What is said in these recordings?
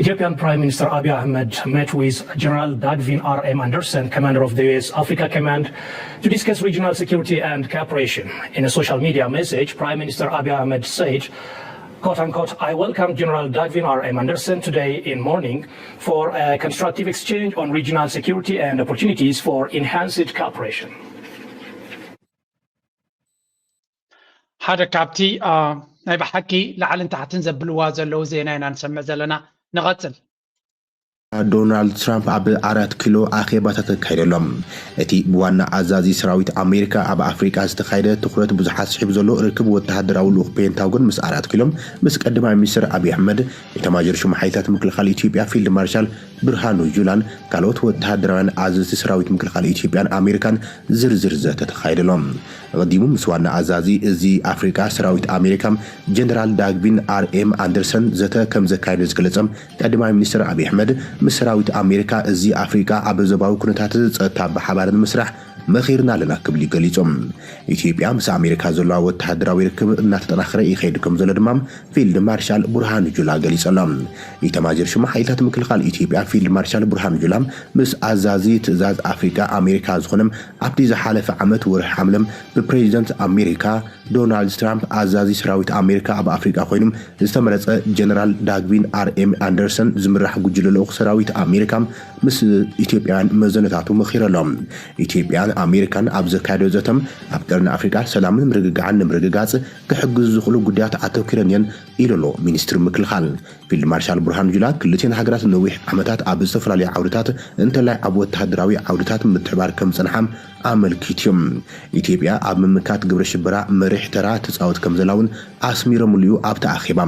Ethiopian Prime Minister Abiy Ahmed met with General Dagvin R.M. Anderson, commander of the U.S. Africa Command, to discuss regional security and cooperation. In a social media message, Prime Minister Abiy Ahmed said, quote-unquote, I welcome General Dagvin R.M. Anderson today in morning for a constructive exchange on regional security and opportunities for enhanced cooperation. هذا كابتي ناي بحكي لعل انت حتنزبلوا زلو زينا نسمع زلنا نغتل دونالد ترامب عب 4 كيلو አኼባታት ተካይደሎም እቲ ብዋና አዛዚ ሰራዊት አሜሪካ ኣብ አፍሪካ ዝተካይደ ትኩረት ብዙሓት ስሒብ ዘሎ ርክብ ወተሃደራዊ ልኡኽ ፔንታጎን ምስ 4 ኪሎም ምስ ቀዳማይ ሚኒስትር አብይ አሕመድ የተማጀር ሹማሕታት ምክልኻል ኢትዮጵያ ፊልድ ማርሻል ብርሃኑ ጁላን ካልኦት ወተሃደራውያን አዛዚ ሰራዊት ምክልኻል ኢትዮጵያን አሜሪካን ዝርዝር ዘተ ተካይደሎም ቀዲሙ ምስ ዋና አዛዚ እዚ አፍሪካ ሰራዊት አሜሪካም ጀነራል ዳግቪን አርኤም አንደርሰን ዘተ ከም ዘካይደ ዝገለጸም ቀዳማይ ሚኒስትር አብይ አሕመድ ምስ ሰራዊት አሜሪካ እዚ አፍሪካ ኣብ ዘባዊ ኩነታት ጸጥታ ብሓባርን መስራሕ መኺርና ለና ክብል ይገልጾም ኢትዮጵያ ምስ አሜሪካ ዘለዋ ወተሃደራዊ ርክብ እናተጠናኸረ ይኸይድ ከም ዘሎ ድማ ፊልድ ማርሻል ብርሃኑ ጁላ ገሊጸሎም ኢተማጀር ሹማሕታት ምክልኻል ኢትዮጵያ ፊልድ ማርሻል ብርሃኑ ጁላ ምስ አዛዚ ትእዛዝ አፍሪካ አሜሪካ ዝኾነም ኣብቲ ዝሓለፈ ዓመት ወርሒ ሐምለም ብፕሬዚደንት አሜሪካ ዶናልድ ትራምፕ አዛዚ ሰራዊት አሜሪካ ኣብ አፍሪካ ኮይኖም ዝተመረጸ ጀነራል ዳግቪን አርኤም አንደርሰን ዝምራሕ ጉጅለ ልኡኽ ሰራዊት አሜሪካ ምስ ኢትዮጵያን መዘነታቱ መኺረሎም ኢትዮጵያ አሜሪካን ኣብ ዘካየደ ዘተም ኣብ ቀርኒ አፍሪካ ሰላምን ምርግጋዕን ንምርግጋጽ ክሕግዙ ዝኽእሉ ጉዳያት ኣተኪረን እየን ኢሉሎ ሚኒስትር ምክልኻል ፊልድ ማርሻል ብርሃኑ ጁላ ክልቴን ሃገራት ነዊሕ ዓመታት ኣብ ዝተፈላለዩ ዓውድታት እንተላይ ኣብ ወተሃደራዊ ዓውድታት ምትሕባር ከም ጽንሓም ኣመልኪትዮም ኢትዮጵያ ኣብ ምምካት ግብረ ሽበራ መሪሕ ተራ ትጻወት ከም ዘላውን ኣስሚሮምልዩ ኣብቲ ኣኼባ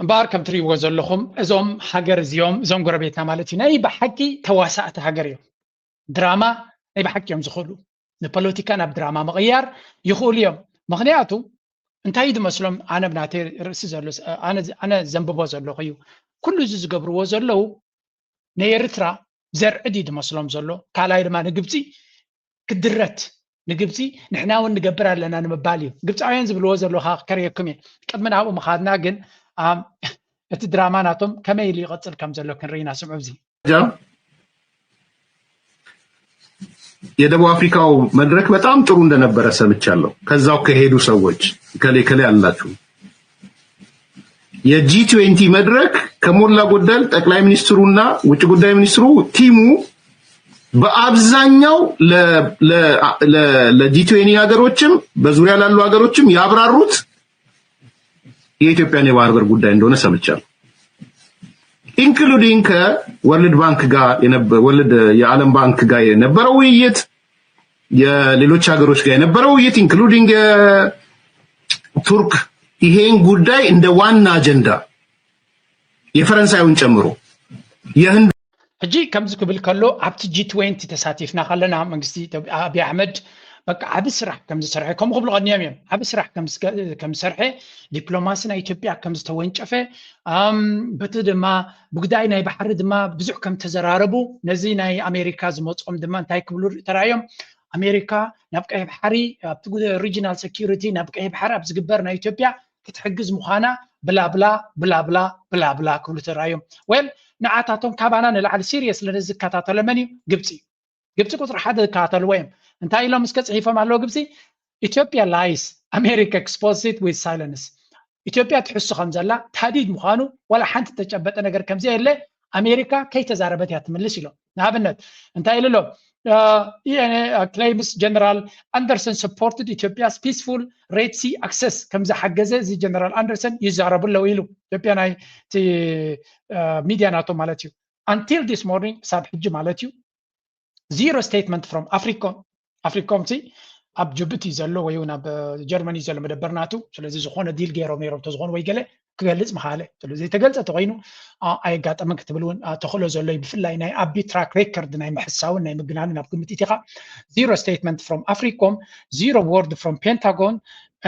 እምበር ከም ትሪእዎ ዘለኹም እዞም ሃገር እዞም ጎረቤትና ማለት እዩ ናይ ብሓቂ ተዋሳእቲ ሃገር እዮም ድራማ ናይ ብሓቂ እዮም ዝኽእሉ ንፖለቲካ ናብ ድራማ መቕያር ይኽእሉ እዮም ምክንያቱ እንታይ ዝመስሎም ኣነ ብናተይ ርእሲ ዘሎ ኣነ ዘንብቦ ዘለኹ እዩ ኩሉ እዚ ዝገብርዎ ዘለው ናይ ኤርትራ ዘርዕዲ ዝመስሎም ዘሎ ካልኣይ ድማ ንግብፂ ክድረት ንግብፂ ንሕና እውን ንገብር ኣለና ንምባል እዩ ግብፃውያን ዝብልዎ ዘለኹ ከርየኩም እየ ቅድሚ ናብኡ ምኻድና ግን እቲ ድራማ ናቶም ከመይ ኢሉ ይቐፅል ከም ዘሎ ክንርኢና ስምዑ እዚ የደቡብ አፍሪካው መድረክ በጣም ጥሩ እንደነበረ ሰምቻለሁ ከዛው ከሄዱ ሰዎች ከሌ አላችሁ የጂ20 መድረክ ከሞላ ጎደል ጠቅላይ ሚኒስትሩና ውጭ ጉዳይ ሚኒስትሩ ቲሙ በአብዛኛው ለጂ20 ሀገሮችም በዙሪያ ላሉ ሀገሮችም ያብራሩት የኢትዮጵያን የባህር በር ጉዳይ እንደሆነ ሰምቻለሁ ኢንክሉዲንግ ከወርልድ ባንክ ጋር ወርልድ የዓለም ባንክ ጋር የነበረው ውይይት የሌሎች ሀገሮች ጋር የነበረው ውይይት ኢንክሉዲንግ ቱርክ ይሄን ጉዳይ እንደ ዋና አጀንዳ የፈረንሳዩን ጨምሮ የህንድ ሕጂ ከምዚ ክብል ከሎ ኣብቲ ጂ20 ተሳቲፍና ካለና መንግስቲ አብይ አሕመድ በቃ ዓብ ስራሕ ከም ዝሰርሐ ከም ክብሉ ቀኒዮም እዮም ዓብ ስራሕ ከም ዝሰርሐ ዲፕሎማሲ ናይ ኢትዮጵያ ከም ዝተወንጨፈ በቲ ድማ ብጉዳይ ናይ ባሕሪ ድማ ብዙሕ ከም ተዘራረቡ ነዚ ናይ አሜሪካ ዝመፅኦም ድማ እንታይ ክብሉ ተራእዮም አሜሪካ ናብ ቀይ ባሕሪ ኣብቲ ሪጂናል ሴኩሪቲ ናብ ቀይ ባሕሪ ኣብ ዝግበር ናይ ኢትዮጵያ ክትሕግዝ ምዃና ብላብላ ብላብላ ብላብላ ክብሉ ተራእዮም ወል ንዓታቶም ካባና ንላዕሊ ሲሪየስ ለነዚ ዝከታተሎ መን እዩ ግብፂ ቁጥሪ ሓደ ዝከታተልዎ እዮም እንታይ ኢሎም እስከ ጽሒፎም ኣለዎ ግብፂ ኢትዮጵያ ላይስ አሜሪካ ኤክስፖዝድ ዊዝ ሳይለንስ ኢትዮጵያ ትሕሱ ከም ዘላ ታዲድ ምዃኑ ወላ ሓንቲ ተጨበጠ ነገር ከምዚ የለ አሜሪካ ከይተዛረበት እያ ትምልስ ኢሎም ንኣብነት እንታይ ኢሉ ሎም claims General Anderson supported Ethiopia's peaceful Red Sea access ከምዚ ሓገዘ እዚ ጀነራል አንደርሰን ይዛረቡ ለው ኢሉ ኢትዮጵያ ናይ ሚድያ ናቶ ማለት እዩ until this morning ሳብ ሕጂ ማለት እዩ zero statement from Africom ኣብ ጅቡቲ ዘሎ ወይ ናብ ጀርመኒ ዘሎ መደበርናቱ ስለዚ ዝኾነ ዲል ገይሮም ተዝኾነ ወይ ገለ ክገልጽ መሓለ ስለዚ ተገልጸ ተቆይኑ ኣይጋጠመን ክትብሉን ተኽሎ ዘሎ ብፍላይ ናይ ኣቢ ትራክ ሬከርድ ናይ ምሕሳውን ናይ ምግናን ናብ ግምት ኢኻ zero statement from Africom zero word from Pentagon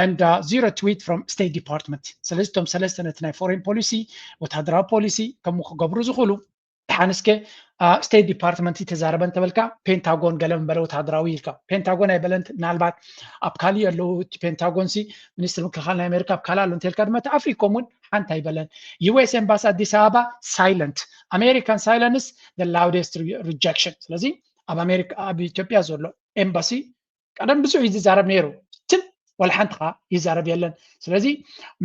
and zero tweet from State Department ስለዚቶም ሰለስተ ናይ ፎሬን ፖሊሲ ወታደራዊ ፖሊሲ ከም ክገብሩ ዝኽእሉ تحانسك ستيت ديبارتمنت تزاربن تبلكا بنتاغون قلم بلو تهدراوي لكا بنتاغون اي بلنت نالبات ابكالي لو بنتاغون سي منستر مكلخال امريكا ابكالا لون تلكا دما افريكومون حانت اي بلن يو اس امباسا اديس ابابا سايلنت امريكان سايلنس the loudest rejection ስለዚህ اب امريكا اب ኢትዮጵያ ዘሎ ኤምባሲ ቀደም ብዙ ይዛረብ ነይሩ ትል ولا حنتخا يزارب يلن ስለዚህ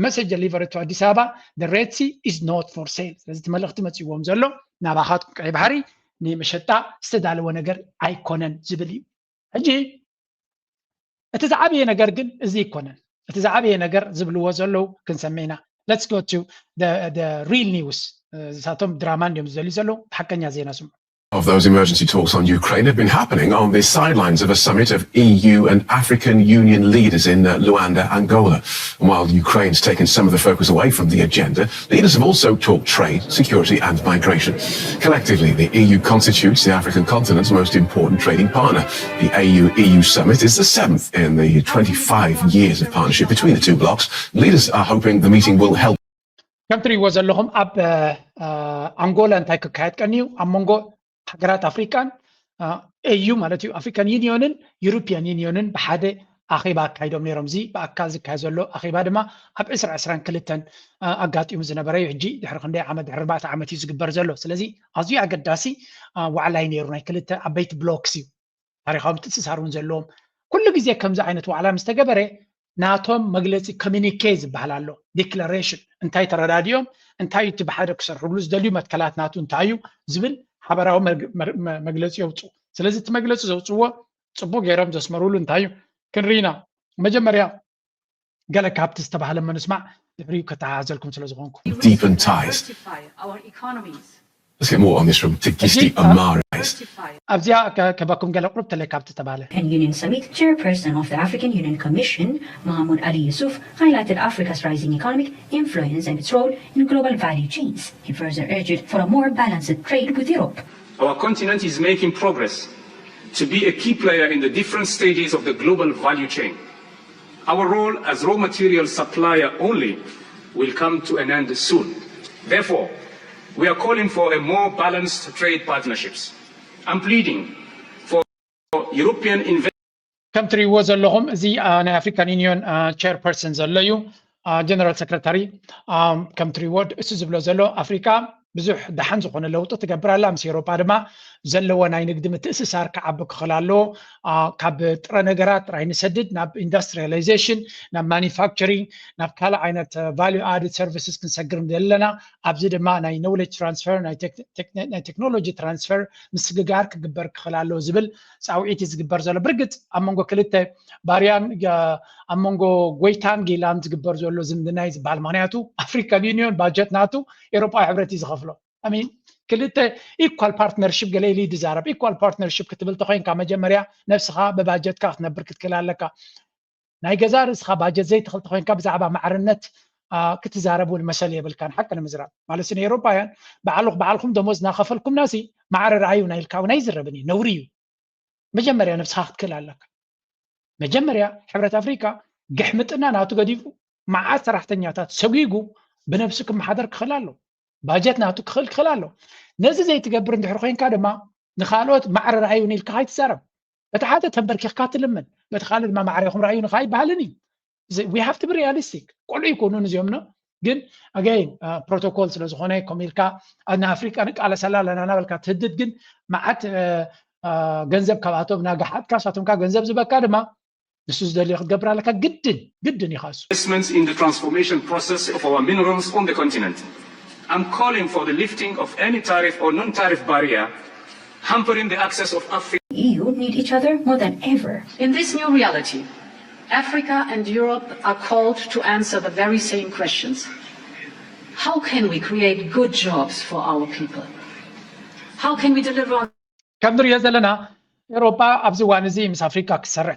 message delivered to አዲስ አበባ the red sea is not for sale ስለዚህ ተመልእክቲ መጽይዎም ዘሎ ናባኻት ቀይ ባህሪ ንመሸጣ ዝተዳለወ ነገር ኣይኮነን ዝብል እዩ ሕጂ እቲ ዝዓበየ ነገር ግን እዚ ይኮነን እቲ ዝዓበየ ነገር ዝብልዎ ዘለው ክንሰሜና let's go to the real news ሳቶም ድራማ እንዲም ዘሊ ዘለው ሓቀኛ ዜና ስሙ Of those emergency talks on Ukraine have been happening on the sidelines of a summit of EU and African Union leaders in Luanda, Angola. While Ukraine's taken some of the focus away from the agenda, leaders have also talked trade, security and migration. Collectively, the EU constitutes the African continent's most important trading partner. The AU-EU summit is the 7th in the 25 years of partnership between the two blocs. Leaders are hoping the meeting will help. Country was a locum up Angola and Taikakat Kanu, Amongo. حجرات أفريقيا EU مالتي أفريقيان يونيون يوروبيان يونيون بحده أخيبا كايدوم نيرمزي بأكاز كازولو أخيبا دما أب إسرع أسران كلتن أقات يوم زنبري يجي دحرق ندي عمد 4 عامات يزقبر زلو سلازي أزوي أقداسي وعلى نيرنا كلتا أبيت بلوكسي تاريخهم تسسارون زلوم كل جزء كم زعينة وعلى مستقبره ناتهم مجلس كوميونيكيز بحلالو ديكلاريشن انتاي ترى راديوم انتاي تبحرك سر رجلوس دليو متكلات ناتو انتايو زبل حبراو مجلس يوصو ስለዚህ ተመግለጹ ዘውጽዎ ጽቦ ገራም ዘስመሩሉ እንታዩ ክንሪና መጀመሪያ ገለ ካፕት ዝተባህለ መንስማ ድፍሪው ከተሃዘልኩም ስለዝኾንኩ deepen ties our economies. Let's get more on this from Tigisti Amaris. ኣብዚያ ከባኩም ገለ ቁርብ ተለ ካፕት ዝተባህለ Union Summit Chairperson of the African Union Commission Mahmoud Ali Yusuf highlighted Africa's rising economic influence and its role in global value chains. He further urged for a more balanced trade with Europe. Our continent is making progress to be a key player in the different stages of the global value chain. Our role as raw material supplier only will come to an end soon. Therefore, we are calling for a more balanced trade partnerships. I'm pleading for European investment. Country was a lahom the African Union chairperson zalayu General Secretary country word isizblo zalo Africa ብዙሕ ደሓን ዝኾነ ለውጢ ትገብራላ ምስ ኤውሮፓ ድማ ዘለዎ ናይ ንግዲ ምትእስሳር ክዓቢ ክኽላሎ ካብ ጥረ ነገራት ጥራይ ንሰድድ ናብ ኢንዱስትሪያላይዜሽን ናብ ማኒፋክቸሪንግ ናብ ካልእ ዓይነት ቫልዩ ኣድድ ሰርቪስስ ክንሰግር ዘለና ኣብዚ ድማ ናይ ኖውሌጅ ትራንስፈር ናይ ቴክኖሎጂ ትራንስፈር ምስግጋር ክግበር ክኽላሎ ዝብል ፃውዒት እዩ ዝግበር ዘሎ ብርግፅ ኣብ መንጎ ክልተ ባርያን ኣብ መንጎ ጎይታን ጌላን ዝግበር ዘሎ ዝምድናይ ዝበሃል ምክንያቱ ኣፍሪካን ዩኒዮን ባጀት ናቱ ኤውሮጳዊ ሕብረት እዩ ዝኸፍሎ I mean كلته equal partnership قليلي دزارب equal partnership كتبل تخين كمجمريا نفسها بباجت كاخ نبر كتكلال لك ناي جزار اسخا باجت زي تخل تخين كبزعبا معرنت كتزاربوا المسألة بالكان حقنا مزرعة مالسين أوروبيان بعلقكم دموز ناخفلكم ناسي معر رعيونا الكاوناي زربني نوريو مجمريا نفسها تكلال لك مجمريا حبرة أفريقيا قحمتنا ناتو قديفو مع سرحتنياتات سويقو بنفسكم محضرك خلاله باجتنا تكخل خلاله نزل زي تقبر ندحر خوين كادما نخالوت معر رأيون الكاي تسرب بتحدث تبرك كات لمن بتخالد ما معريهم رأيون خاي بهالني we have to be realistic كل يكونون زيومنا جن again protocols لزخونة كوميلكا أن أفريقيا على سلالة أنا بالك تهدد جن معت جنزب كباتو بناجحات كاساتهم كجنزب زبا كادما نسوس دليل قبر لك جدا يخاص investments in the transformation process of our minerals on the continent. I'm calling for the lifting of any tariff or non-tariff barrier hampering the access of Africa. EU need each other more than ever. In this new reality, Africa and Europe are called to answer the very same questions. How can we create good jobs for our people? How can we deliver on كمدر يزلنا أوروبا أبزوان زي مس أفريقيا كسرع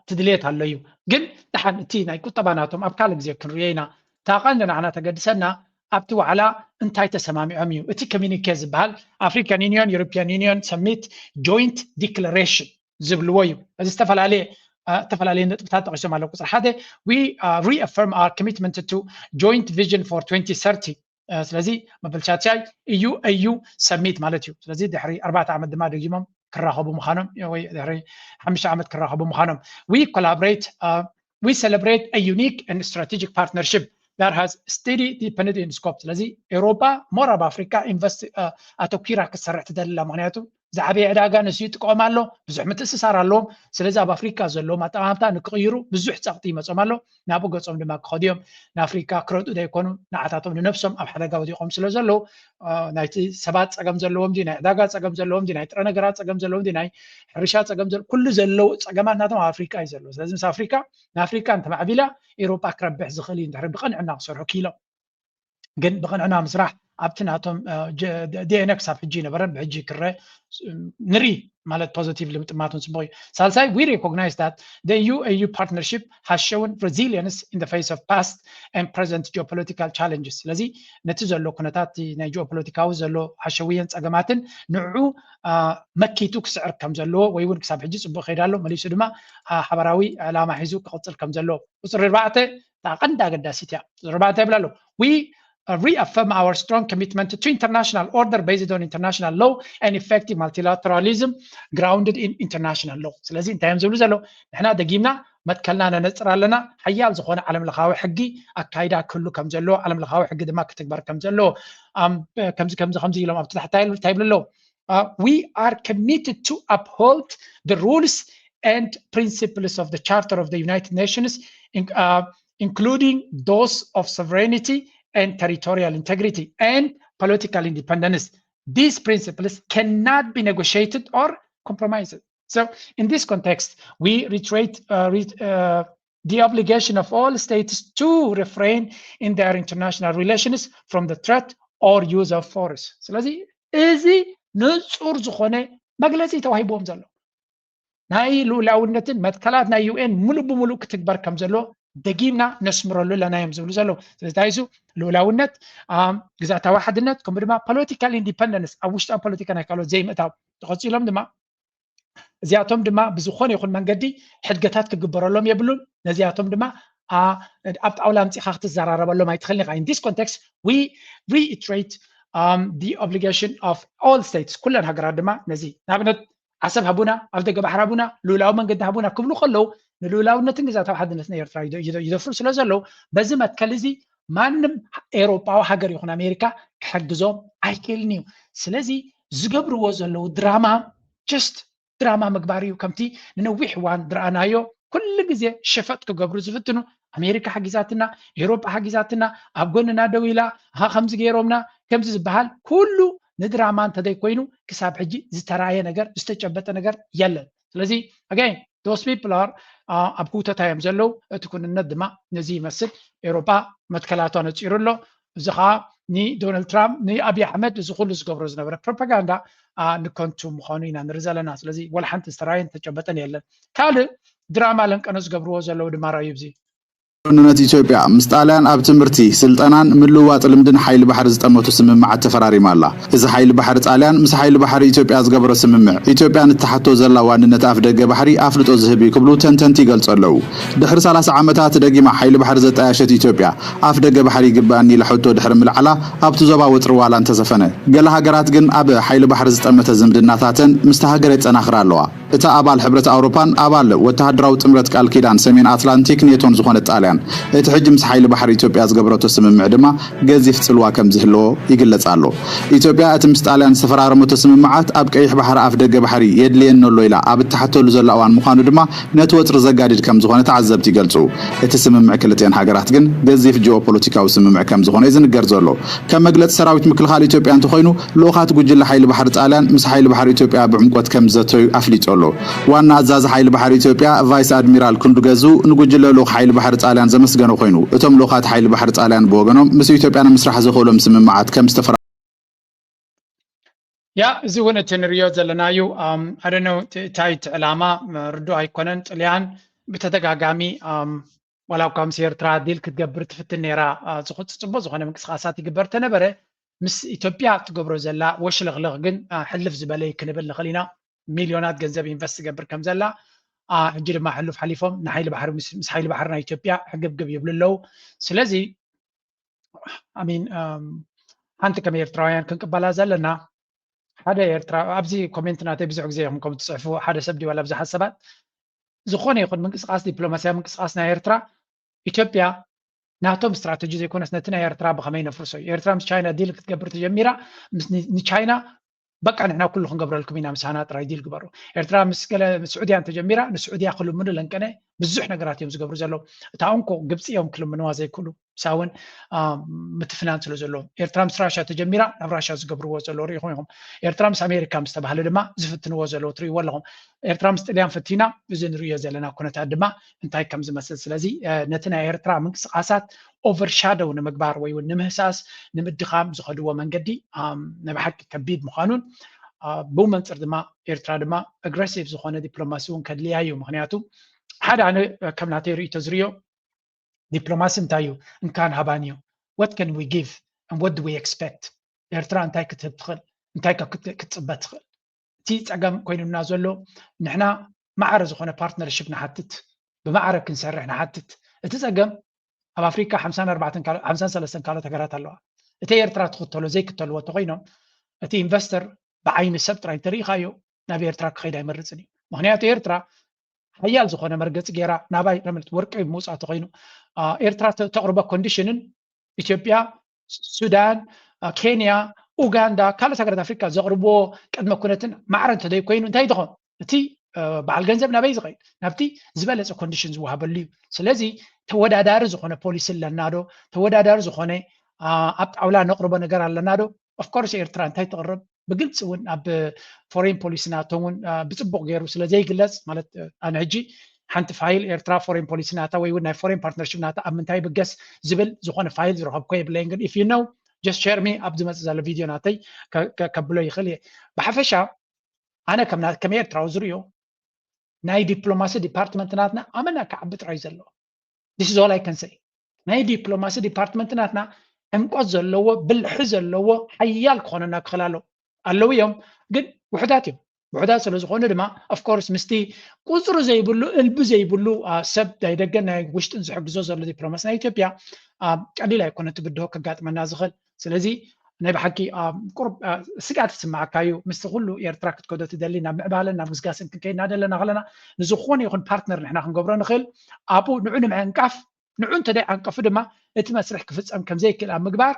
تدليت هالليو جن تحن تينا يكون طبعاتهم أبكالك زي كنرينا تاقلنا عنا تقدسنا أبتو على انتاي تسمامي عميو اتي كوميونيكيز بهال African Union European Union Summit Joint Declaration زبلويو هذا استفل عليه نتبتات قسم على قصر هذا we reaffirm our commitment to joint vision for 2030 ስለዚህ መበልሻትሻይ EU ሰሚት ማለት እዩ ስለዚህ ድሕሪ 4 ዓመት ድማ ደጊሞም ክራኸቡ ምዃኖም ወይ ድሕሪ 5 ዓመት ክራኸቡ ምዃኖም we celebrate a unique and strategic partnership that has steady deepened in scope ስለዚ ኤውሮፓ more of Africa invest ኣተኪራ ክሰርሕ ትደልላ ምክንያቱ ዝዓበየ ዕዳጋ ንስዩ ይጥቀም ኣሎ ብዙሕ ምትእስሳር ኣለዎም ስለዚ ኣብ ኣፍሪካ ዘለዎም ኣጠማምታ ንክቕይሩ ብዙሕ ፀቕጢ ይመፆም ኣሎ ናብ ገጾም ድማ ክኸድዮም ንኣፍሪካ ክረድኡ ደይኮኑ ንዓታቶም ንነፍሶም ኣብ ሓደጋ ወዲቖም ስለ ዘለዉ ናይቲ ሰባት ፀገም ዘለዎም ዲ ናይ ዕዳጋ ፀገም ዘለዎም ዲ ናይ ጥረ ነገራት ፀገም ዘለዎም ዲ ናይ ሕርሻ ፀገም ዘለዎም ኩሉ ዘለው ፀገማት ናቶም ኣብ ኣፍሪካ እዩ ዘለዎ ስለዚ ምስ ኣፍሪካ ንኣፍሪካ እንተማዕቢላ ኤውሮፓ ክረብሕ ዝኽእል እዩ እንድሕሪ ብቕንዕና ክሰርሑ ኪሎም ግን ብቕንዕና ምስራሕ ኣብቲ ናቶም DNA ክሳብ ሕጂ ነበረን ብሕጂ ክረ ንርኢ ማለት ፖዚቲቭ ልምጥማቱን ጽቡቕ እዩ ሳልሳይ we recognize that the EU partnership has shown resilience in the face of past and present geopolitical challenges ስለዚ ነቲ ዘሎ ኩነታት ናይ ጂኦፖለቲካዊ ዘሎ ሓሸውየን ፀገማትን ንዑ መኪቱ ክስዕር ከም ዘለዎ ወይ እውን ክሳብ ሕጂ ጽቡቕ ኸይዳሎ መሊሱ ድማ ሓበራዊ ዕላማ ሒዙ ክቕፅል ከም ዘለዎ ቁፅሪ 4 ታቐንዳ ኣገዳሲት እያ ቁፅሪ 4 ይብላ ኣሎ we reaffirm our strong commitment to international order based on international law and effective multilateralism grounded in international law ስለዚ እንታይም ዝብሉ ዘሎ ንሕና ደጊምና መትከልና ነነፅር ኣለና ሓያል ዝኾነ ዓለም ለኻዊ ሕጊ ኣካይዳ ክህሉ ከም ዘሎ ዓለም ለኻዊ ሕጊ ድማ ክትግበር ከም ዘሎ ከምዚ ኢሎም ኣብቲ ታሕታይ ይብሉ ኣለዉ we are committed to uphold the rules and principles of the Charter of the United Nations including those of sovereignty and territorial integrity and political independence. These principles cannot be negotiated or compromised. So in this context, we reiterate the obligation of all states to refrain in their international relations from the threat or use of force. ስለዚ እዚ ንጹር ዝኾነ መግለጺ ተዋሂቦም ዘሎ ናይ ልኡላውነትን መትከላት ናይ UN ሙሉእ ብሙሉእ ክትግበር ከም ዘሎ ደጊምና ነስምረሉ ለናዮም ዝብሉ ዘለዉ ስለዚ ታይሱ ልኡላውነት ግዛታዊ ሓድነት ከምኡ ድማ ፖለቲካል ኢንዲፐንደንስ ኣብ ውሽጣ ፖለቲካ ናይ ካልኦት ዘይምእታው ተቐፂሎም ድማ እዚኣቶም ድማ ብዝኾነ ይኹን መንገዲ ሕድገታት ክግበረሎም የብሉን ነዚኣቶም ድማ ኣብ ጣውላ ምፂኻ ክትዘራረበሎም ኣይትኽእልኒ ኢኻ in this context we reiterate the obligation of all states ኩለን ሃገራት ድማ ነዚ ንኣብነት ዓሰብ ሃቡና ኣብ ደገ ባሕሪ ሃቡና ልኡላዊ መንገዲ ሃቡና ክብሉ ከለዉ ንልኡላውነትን ግዛታዊ ሓድነትን ኤርትራ ይደፍሩ ስለ ዘለዉ በዚ መትከል እዚ ማንም ኤውሮጳዊ ሃገር ይኹን ኣሜሪካ ክሕግዞም ኣይክእልን እዩ ስለዚ ዝገብርዎ ዘለዉ ድራማ ጀስት ድራማ ምግባር እዩ ከምቲ ንነዊሕ እዋን ዝረኣናዮ ኩሉ ግዜ ሸፈጥ ክገብሩ ዝፍትኑ ኣሜሪካ ሓጊዛትና ኤውሮጳ ሓጊዛትና ኣብ ጎንና ደው ኢላ ከምዚ ገይሮምና ከምዚ ዝበሃል ኩሉ ንድራማ እንተደይ ኮይኑ ክሳብ ሕጂ ዝተራየ ነገር ዝተጨበጠ ነገር የለን ስለዚ again those people are ኣብ ኩተታ እዮም ዘለው እቲ ኩንነት ድማ ነዚ ይመስል ኤውሮጳ መትከላቷ ነፂሩ ኣሎ እዚ ከዓ ንዶናልድ ትራምፕ ንኣብይ ኣሕመድ እዚ ኩሉ ዝገብሮ ዝነበረ ፕሮፓጋንዳ ንከንቱ ምዃኑ ኢና ንርኢ ዘለና ስለዚ ወላ ሓንቲ ዝተራየን ተጨበጠን የለን ካልእ ድራማ ለንቀነ ዝገብርዎ ዘለው ድማ ራእዩ ብዚ ነት ኢትዮጵያ ምስ ጣልያን ኣብ ትምህርቲ ስልጠናን ምልውዋጥ ልምድን ሓይሊ ባሕሪ ዝጠመቱ ስምምዓት ተፈራሪማ ኣላ እዚ ሓይሊ ባሕሪ ጣልያን ምስ ሓይሊ ባሕሪ ኢትዮጵያ ዝገበሮ ስምምዕ ኢትዮጵያ ንተሓቶ ዘላ ዋንነት ኣፍ ደገ ባሕሪ ኣፍልጦ ዝህብ እዩ ክብሉ ተንተንቲ ይገልጹ ኣለዉ ድሕሪ 30 ዓመታት ደጊማ ሓይሊ ባሕሪ ዘጣየሸት ኢትዮጵያ ኣፍ ደገ ባሕሪ ይግባአኒ ኢላ ሕቶ ድሕሪ ምልዓላ ኣብቲ ዞባ ወፅሪ ዋላ እንተዘፈነ ገለ ሃገራት ግን ኣብ ሓይሊ ባሕሪ ዝጠመተ ዝምድናታትን ምስቲ ሃገር የፀናኽራ ኣለዋ እታ ኣባል ሕብረት ኣውሮፓን ኣባል ወተሃደራዊ ጥምረት ቃል ኪዳን ሰሜን ኣትላንቲክ ኔቶን ዝኾነ ጣልያን እቲ ሕጂ ምስ ሓይሊ ባሕሪ ኢትዮጵያ ዝገበረቶ ስምምዕ ድማ ገዚፍ ጽልዋ ከም ዝህልዎ ይግለጽ ኣሎ ኢትዮጵያ እቲ ምስ ጣልያን ዝተፈራረመቶ ስምምዓት ኣብ ቀይሕ ባሕሪ ኣፍ ደገ ባሕሪ የድልየን ኣሎ ኢላ ኣብ እትሓተሉ ዘላ እዋን ምዃኑ ድማ ነቲ ወፅሪ ዘጋዲድ ከም ዝኾነ ተዓዘብቲ ይገልጹ እቲ ስምምዕ ክልቲአን ሃገራት ግን ገዚፍ ጂኦፖለቲካዊ ስምምዕ ከም ዝኾነ ዝንገር ዘሎ ከም መግለፂ ሰራዊት ምክልኻል ኢትዮጵያ እንተኮይኑ ልኡኻት ጉጅለ ሓይሊ ባሕሪ ጣልያን ምስ ሓይሊ ባሕሪ ኢትዮጵያ ብዕምቆት ከም ዘተዩ ኣፍሊጡ ኣሎ ዋና ኣዛዚ ሓይሊ ባሕሪ ኢትዮጵያ ቫይስ ኣድሚራል ክንዱ ገዙ ንጉጅለ ልኡኽ ሓይሊ ባሕሪ ጣልያን ዘመስገኑ ኮይኑ እቶም ልኡኻት ሓይሊ ባሕሪ ጣልያን ብወገኖም ምስ ኢትዮጵያ ንምስራሕ ዝኽእሎም ስምምዓት ከም ዝተፈራ እዚ እውን እቲ ንሪኦ ዘለናዩ ኣደነው ታይት ዕላማ ርዶ ኣይኮነን ጥልያን ብተደጋጋሚ ዋላ እኳ ምስ ኤርትራ ዲል ክትገብር ትፍትን ነራ ፅቡቅ ዝኾነ ምንቅስቃሳት ይግበር ተነበረ ምስ ኢትዮጵያ ትገብሮ ዘላ ወሽልኽልኽ ግን ሕልፍ ዝበለ ክንብል ንኽእል ኢና ሚልዮናት ገንዘብ ኢንቨስት ትገብር ከም ዘላ ሕጂ ድማ ሕልፍ ሓሊፎም ንሓይሊ ባሕሪ ምስ ሓይሊ ባሕሪ ናይ ኢትዮጵያ ሕግብግብ ይብሉ ኣለዉ ስለዚ ኣሚን حنت كم إيرتراويان كنقبلها زلنا حدا إيرترا أبزي كومنتنا تبزع زيهم كم تصعفوا حدا سبدي ولا بزح حسابات زخوني ياخذ من قصاص دبلوماسيا من قصاصنا إيرترا إثيوبيا ناتوم استراتيجي زي كون سنتنا إيرترا بخمين فرصة إيرترا مس تشاينا ديل كتقبر تجميرا مس تشاينا بقى نحن كله خنقبر لكم هنا مسانات راي ديل قبروا إيرترا مسكلة السعودية أنت جميرا السعودية خلوا منه لنكنه بزح نقرات يوم زقبر زلوا تعاونكو قبسي يوم كلهم من وازي كله ساون متفنان سلو زلوا إيرترا مس راشا تجميرا راشا زقبروا زلوا ريحهم إيرترا مس أمريكا مستبهل لما زفتنوا زلوا تري ولهم إيرترا مس تليان فتينا بزين ريا زلنا كنا تعدما انتهي كم زمسل سلازي نتنا إيرترا من قصاصات overshadow نمقبار وي ونمهساس نمدخام زخدوا منقدي نبحك كبيد مخانون بومنتر دما إيرترا دما aggressive زخونه دبلوماسيون كدليايو مخنياتو حدا أنا كم نعطي تزريو دبلوماسي متايو إن كان هبانيو what can we give and what do we expect إيرترا انتاي كتبتخل انتاي كتبتخل تي تعقم كوينو نازولو نحنا معرض زخونه بارتنرشيب نحتت بمعرض كنسرح نحتت اتزقم أب أفريقيا 54 كالو تجارات اللوا. إتى إيرترا تخطلو زي كتلو تقينهم. إتى إنفستر بعين السبت راين تاريخ أيو نبي إيرترا خيدا يمرزني. مهنيات إيرترا هيال زخونة مرجع جيرا نبي رملت ورك موسى تقينه. إيرترا تقرب كونديشنن إثيوبيا، السودان، كينيا، أوغندا، كلا تجارات أفريقيا زغربو قد ما كنتن معرض تدي كوينو انتهي دخون. إتى بعد الجنزب نبي زغين. نبتي زبالة كونديشنز وهابليو. سلازي ተወዳዳሪ ዝኾነ ፖሊሲ ኣለናዶ ተወዳዳሪ ዝኾነ ኣብ ጣውላ ነቕርቦ ነገር ኣለናዶ ኦፍ ኮርስ ኤርትራ እንታይ ትቕርብ ብግልጽ እውን ኣብ ፎሬን ፖሊሲ ናቶም እውን ብፅቡቅ ገይሩ ስለ ዘይግለጽ ማለት ኣነ ሕጂ ሓንቲ ፋይል ኤርትራ ፎሬን ፖሊሲ ናታ ወይ እውን ናይ ፎሬን ፓርትነርሽፕ ናታ ኣብ ምንታይ ብገስ ዝብል ዝኾነ ፋይል ዝረኸብኮ የብለይን ግን if you know just share me ኣብ ዝመፅእ ዘሎ ቪድዮ ናተይ ከብሎ ይኽእል እየ ብሓፈሻ ኣነ ከም ኤርትራ ዝርዮ ናይ ዲፕሎማሲ ዲፓርትመንት ናትና ኣመና ክዓቢ ጥራይ ዘሎ This is all I can say. ናይ ዲፕሎማሲ ዲፓርትመንት ናትና ዕምቆት ዘለዎ ብልሒ ዘለዎ ሓያል ክኾነና ክኽላሎ ኣለዉ እዮም ግን ውሕዳት እዮም ውሕዳት ስለ ዝኾኑ ድማ of course ምስቲ ቁፅሩ ዘይብሉ እልቢ ዘይብሉ ሰብ ዳይደገን ናይ ውሽጥን ዝሕግዞ ዘሎ ዲፕሎማሲ ናይ ኢትዮጵያ ቀሊል ኣይኮነ ትግድሆ ከጋጥመና ዝኽእል ስለዚ ናይ ብሓቂ ቁርብ ስጋት ትስማዓካዩ ምስቲ ኩሉ ኤርትራ ክትከዶ ትደሊ ናብ ምዕባለን ናብ ግስጋስን ክንከይድና ደለና ከለና ንዝኾነ ይኹን ፓርትነር ንሕና ክንገብሮ ንኽእል ኣብኡ ንዑ ንምዕንቃፍ ንዑ እንተደይ ዓንቀፉ ድማ እቲ መስርሕ ክፍፀም ከም ዘይክእል ኣብ ምግባር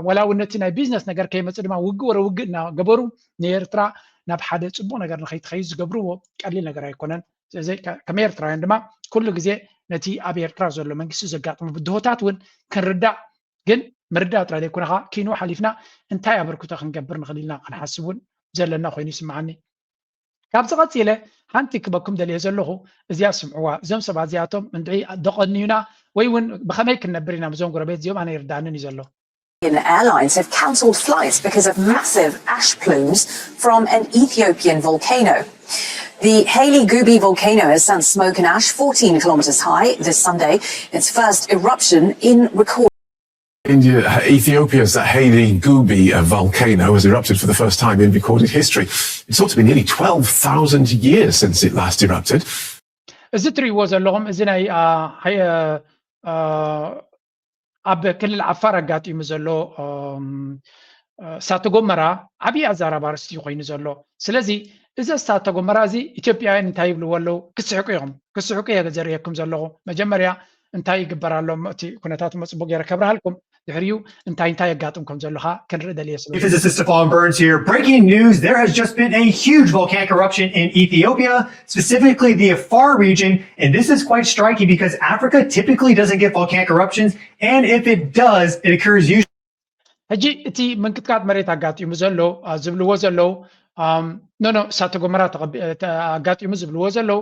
ወላ እውን ነቲ ናይ ቢዝነስ ነገር ከይመፅእ ድማ ውግእ ወረ ውግእ እናገበሩ ንኤርትራ ናብ ሓደ ፅቡቅ ነገር ንኸይትኸይድ ዝገብርዎ ቀሊል ነገር ኣይኮነን ስለዚ ከም ኤርትራውያን ድማ ኩሉ ግዜ ነቲ ኣብ ኤርትራ ዘሎ መንግስቲ ዘጋጥሙ ብድሆታት እውን ክንርዳእ ግን ምርዳእ ጥራይ ዘይኮነ ኸ ኪኑ ሓሊፍና እንታይ ኣበርክቶ ክንገብር ንኽእል ኢልና ክንሓስቡን ዘለና ኮይኑ ይስምዓኒ ካብ ዝቐፂለ ሓንቲ ክበኩም ደልየ ዘለኹ እዚኣ ስምዕዋ እዞም ሰባት እዚኣቶም እንድዒ ደቐኒዩና ወይ እውን ብኸመይ ክንነብር ኢና ምዞም ጎረቤት እዚኦም ኣነ ይርዳእንን እዩ ዘሎ Airlines have cancelled flights because of massive ash plumes from an Ethiopian volcano. The Haile Gubi volcano has sent smoke and ash 14 kilometers high this Sunday, its first eruption in recorded. Ethiopia's Haile Gubi volcano has erupted for the first time in recorded history. It's thought to be nearly 12,000 years since it last erupted. እዚ ትሪእዎ ዘለኹም እዚ ናይ ኣብ ክልል ዓፋር ኣጋጢሙ ዘሎ እሳተ ጎመራ ዓብዪ ኣዛራባ ርስቲ ኮይኑ ዘሎ ስለዚ እዚ እሳተ ጎመራ እዚ ኢትዮጵያውያን እንታይ ይብልዎ ኣለዉ ክስሕቁ ኢኹም ክስሕቁ እየ ዘርእየኩም ዘለኹ መጀመርያ እንታይ ይግበር ኣሎ እቲ ኩነታት መፅቡቅ ገይረ ከብርሃልኩም ድሕሪኡ እንታይ የጋጥምኩም ዘለኻ ክንርኢ ደልየ ስለ This is Stefan Burns here. Breaking news, there has just been a huge volcanic eruption in Ethiopia, specifically the Afar region, and this is quite striking because Africa typically doesn't get volcanic eruptions, and if it does, it occurs usually ሕጂ እቲ ምንቅጥቃጥ መሬት ኣጋጢሙ ዘሎ ዝብልዎ ዘለዉ ኖ እሳተ ጎመራ ኣጋጢሙ ዝብልዎ ዘለዉ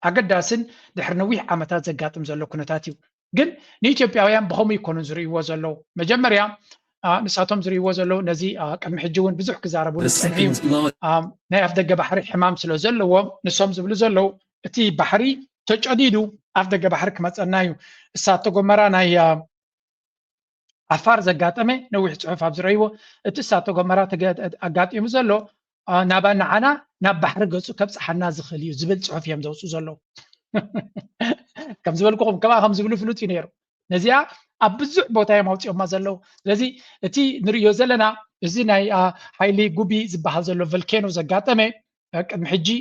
ኣገዳስን ድሕሪ ነዊሕ ዓመታት ዘጋጥም ዘሎ ኩነታት እዩ ግን ንኢትዮጵያውያን ብኸመይ ይኮኑ ዝርእይዎ ዘለዉ መጀመርያ ንሳቶም ዝርእይዎ ዘለዉ ነዚ ቅድሚ ሕጂ እውን ብዙሕ ክዛረቡ ዝፀንሑ ናይ ኣፍ ደገ ባሕሪ ሕማም ስለ ዘለዎ ንሶም ዝብሉ ዘለዉ እቲ ባሕሪ ተጨዲዱ ኣፍ ደገ ባሕሪ ክመፀና እዩ እሳተ ጎመራ ናይ ዓፋር ዘጋጠመ ነዊሕ ፅሑፍ ኣብ ዝረእይዎ እቲ እሳተ ጎመራ ኣጋጢሙ ዘሎ ናባ ንዓና ናብ ባሕሪ ገፁ ከብፅሓና ዝኽእል እዩ ዝብል ፅሑፍ እዮም ዘውፅኡ ዘለዉ ከም ዝበልኩኹም ከምኣ ከም ዝብሉ ፍሉጥ እዩ ነይሩ نزيا أبزع بوتاي موتي ما زلوا لذي تي نريو زلنا زيناي حيلي جوبي زبها زلوا فولكانو زقاتمه محجي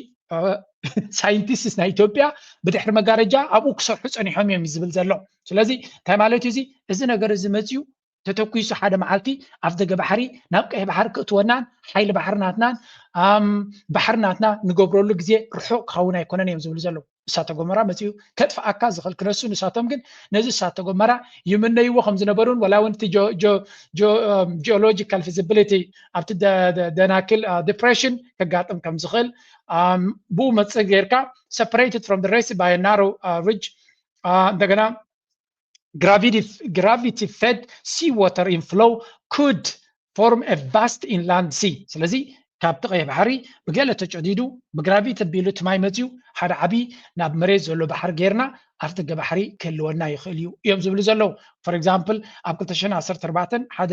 ساينتيستس نا إثيوبيا بدحر مغارجا أبو كسر حصني حمي يزبل زلوا ስለዚህ ታማለቱ እዚ ነገር እዚ መፅዩ ተተኩይሱ ሓደ መዓልቲ አፍ ደገ ባሕሪ ናብ ቀይ ባሕር ክትወናን ሓይሊ ባሕርናትናን ባሕርናትና ንገብረሉ ግዜ ርሑቅ ክኸውን ኣይኮነን እዮም ዝብሉ ዘለው እሳተ ጎመራ መፅዩ ከጥፍኣካ ዝኽእል ክነሱ ንሳቶም ግን ነዚ እሳተ ጎመራ ይምነይዎ ከም ዝነበሩን ወላ እውን እቲ ጂኦሎጂካል ፊዚቢሊቲ ኣብቲ ደናክል ዲፕሬሽን ከጋጥም ከም ዝኽእል ብኡ መፅእ ጌርካ separated from the rest by a narrow ridge እንደገና gravity fed seawater inflow could form a vast inland sea ስለዚህ ካብቲ ቀይ ባሕሪ ብገለ ተጨዲዱ ብግራቪቲ ቢሉ ትማይ መፅዩ ሓደ ዓቢ ናብ መሬት ዘሎ ባሕሪ ጌርና ኣብቲ ደገ ባሕሪ ክህልወና ይኽእል እዩ እዮም ዝብሉ ዘለው for example ኣብ 2014 ሓደ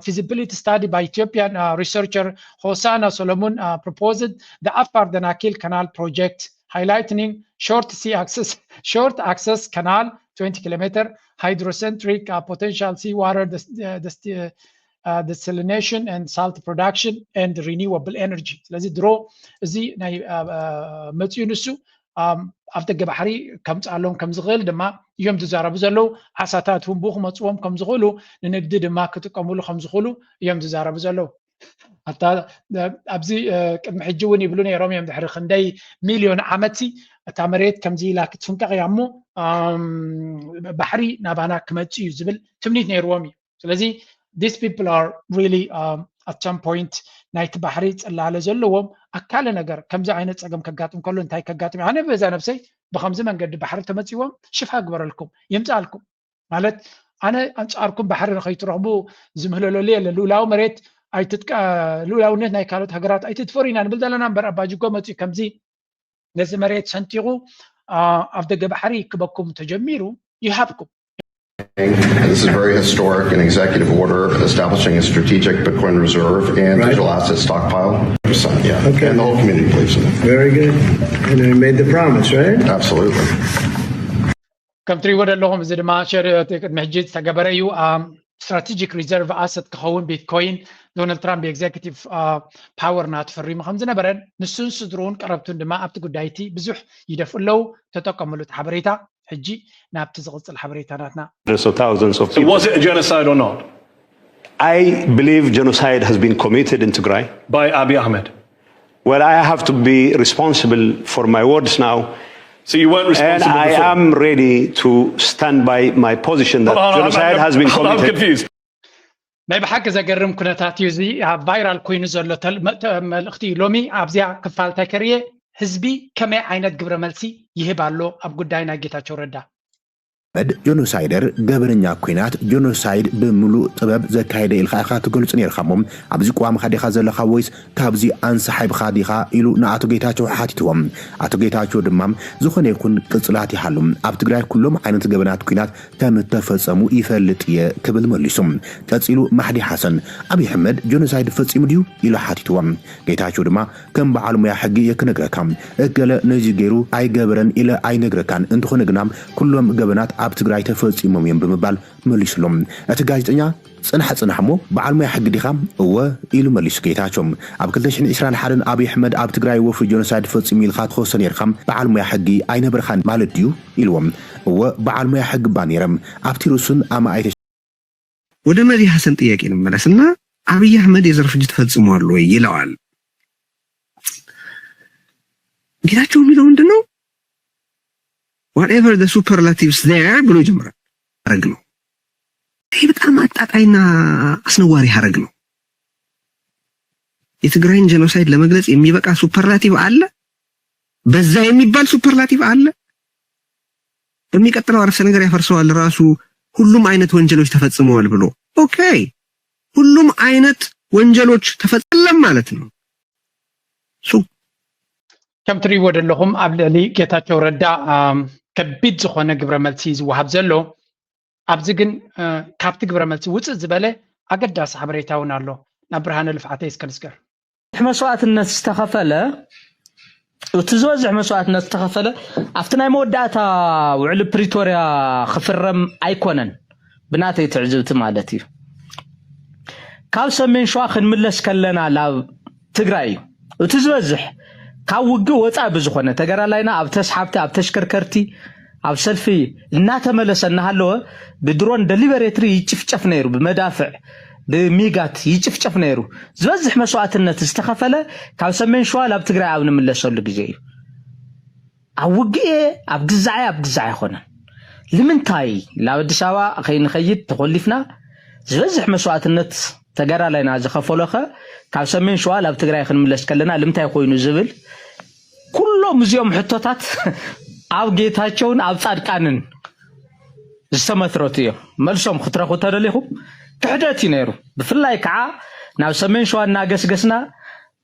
feasibility study by Ethiopian researcher Hosanna Solomon proposed the Afar Danakil Canal project highlighting short access canal 20 kilometer hydrocentric potential seawater desalination and salt production and renewable energy ስለዚህ ድሮ እዚ ናይ መፅዩ ንሱ ኣብ ደገ ባሕሪ ከምፃሎም ከም ዝኽእል ድማ እዮም ዝዛረቡ ዘለው ዓሳታት እውን ብኡ ክመፅዎም ከም ዝኽእሉ ንንግዲ ድማ ክጥቀምሉ ከም ዝኽእሉ እዮም ዝዛረቡ ዘለው ኣታ ኣብዚ ቅድሚ ሕጂ እውን ይብሉ ነይሮም እዮም ድሕሪ ክንደይ ሚልዮን ዓመት እታ መሬት ከምዚ ኢላ ክትፍንቀቕ እያ እሞ ባሕሪ ናባና ክመፅእ እዩ ዝብል ትምኒት ነይርዎም እዩ ስለዚ these people are really at some point ናይቲ ባሕሪ ፅላለ ዘለዎም ኣካለ ነገር ከምዚ ዓይነት ፀገም ከጋጥም ከሎ እንታይ ከጋጥም ኣነ በዛ ነብሰይ ብከምዚ መንገዲ ባሕሪ ተመፅዎም ሽፋ ግበረልኩም ይምፃልኩም ማለት ኣነ ኣንፃርኩም ባሕሪ ንኸይትረኽቡ ዝምህለለሉ የለ ልኡላዊ መሬት ልኡላውነት ናይ ካልኦት ሃገራት ኣይትትፈሩ ኢና ንብል ዘለና እምበር ኣባጅጎ መፅኡ ከምዚ ነዚ መሬት ሰንቲቑ ኣብ ደገ ባሕሪ ክበኩም ተጀሚሩ ይሃብኩም This is very historic, an executive order establishing a strategic Bitcoin reserve and digital asset stockpile. Yeah, okay. And the whole community believes in it. Very good. And they made the promise, right? Absolutely. كم تريد لهم زي ما شر محجد تجبريو strategic reserve asset كهون بيتكوين دونالد ترامب executive power نات فريم خمسة برن نسون صدرون قربتون دما أبتو قدايتي بزح يدفلو تتقملوا تحبريتا حجي نابت زغط الحبريتا ناتنا. So thousands of people. So was it a genocide or not? I believe genocide has been committed in Tigray. By Abiy Ahmed? Well, I have to be responsible for my words now. So you weren't responsible and before? I am ready to stand by my position that genocide has been committed. I'm confused. ናይ ብሓቂ ዘገርም ኩነታት እዩ እዚ ቫይራል ኮይኑ ዘሎ መልእኽቲ ሎሚ ኣብዚያ ክፋልታይ ከርየ ህዝቢ ከመይ ዓይነት ግብረ መልሲ ይህብ ኣሎ ኣብ ጉዳይ ናይ ጌታቸው ረዳ ጆኖሳይደር ገበረኛ ኩናት ጆኖሳይድ ብምሉእ ጥበብ ዘካየደ ኢልካ ኢኻ ትገልጹ ነርካሞም ኣብዚ ቋም ኻዲኻ ዘለኻ ወይስ ካብዚ አንሰሓይብ ኻዲኻ ኢሉ ንኣቶ ጌታቸው ሓቲትዎም ኣቶ ጌታቸው ድማ ዝኾነ ይኹን ቅጽላት ይሃሉ ኣብ ትግራይ ኩሎም ዓይነት ገበናት ኩናት ከም ተፈጸሙ ይፈልጥ እየ ክብል መሊሱም ቀጺሉ ማህዲ ሓሰን አብይ አሕመድ ጆኖሳይድ ፈጺሙ ድዩ ኢሉ ሓቲትዎም ጌታቸው ድማ ከም በዓል ሙያ ሕጊ የክነግረካ እገለ ነዚ ገይሩ ኣይገበረን ኢለ ኣይነግረካን እንትኾነ ግና ኩሎም ገበናት ኣብ ትግራይ ተፈጺሞም እዮም ብምባል መሊሱሎም እቲ ጋዜጠኛ ጽንሐ ሞ በዓል ሙያ ሕጊ ዲኻ እወ ኢሉ መሊሱ ጌታቸው ኣብ 2021 አብይ አሕመድ ኣብ ትግራይ ወፍ ጆኖሳይድ ፈጺሙ ኢልካ ትኸሰ ነርካ በዓል ሙያ ሕጊ ኣይነበርካን ማለት ድዩ ኢልዎም እወ በዓል ሙያ ሕጊ ባነረም ኣብቲ ርሱን ኣማይተ ወደ መሪ ሐሰን ጥያቄ እንመለስና አብይ አሕመድ የዘር ፍጅት ፈጽሟል ወይ ይለዋል ጌታቸው የሚለው ምንድነው whatever the superlatives there ብሎ ጀምራል ሐረግ ነው ይሄ በጣም አጣጣይና አስነዋሪ ሐረግ ነው የትግራይን ጄኖሳይድ ለመግለጽ የሚበቃ ሱፐርላቲቭ አለ በዛ የሚባል ሱፐርላቲቭ አለ በሚቀጥለው አረፍተ ነገር ያፈርሰዋል ራሱ ሁሉም አይነት ወንጀሎች ተፈጽመዋል ብሎ ኦኬ ሁሉም አይነት ወንጀሎች ተፈጸመ ማለት ነው ከም ትሪእዎ ዘለኹም ኣብ ልዕሊ ጌታቸው ረዳ ከቢድ ዝኾነ ግብረ መልሲ ዝወሃብ ዘሎ ኣብዚ ግን ካብቲ ግብረ መልሲ ውፅእ ዝበለ ኣገዳሲ ሓበሬታ እውን ኣሎ ናብ ብርሃነ ልፍዓተ ይስከልስከር መስዋዕትነት ዝተኸፈለ وتزوج مسواتنا تخفله افتنا موداتا وعلى بريتوريا خفرم ايكونن بناتي تعجبت مالتي كاو سمين شواخن ملس كلنا لا تግራይ وتزوجح كاو وجو وصا بزخونه تغرا لاينا اب تسحبت اب تشكركرتي اب سلفي እናተመለሰና ሃሎ بدرون دليفريتري يچفچف ነይሩ بمدافع بميغات يچفچف ነይሩ ዝበዝሕ መስዋዕትነት ዝተخፈለ ካብ ሰሜን ሸዋ ላብ ትግራይ ኣብ ንመለሰሉ ግዜ ኣብ ውግኤ ኣብ ግዛዓይ ኾነ لمنتاي ላብ አዲስ አበባ ከይንኸይድ ተቆሊፍና ዝበዝሕ መስዋዕትነት ተገራ ላይና ዝኸፈለኸ ካብ ሰሜን ሸዋ ላብ ትግራይ ክንመለስ ከለና لمنتاي ኮይኑ ዝብል ኩሎም እዚኦም ሕቶታት ኣብ ጌታቸውን ኣብ ጻድቃንን ዝተመትረቱ እዮም መልሶም ክትረኹ ተደሊኹም كحداتي نيرو بفلاي كعا ناو سمين شو أنا قسنا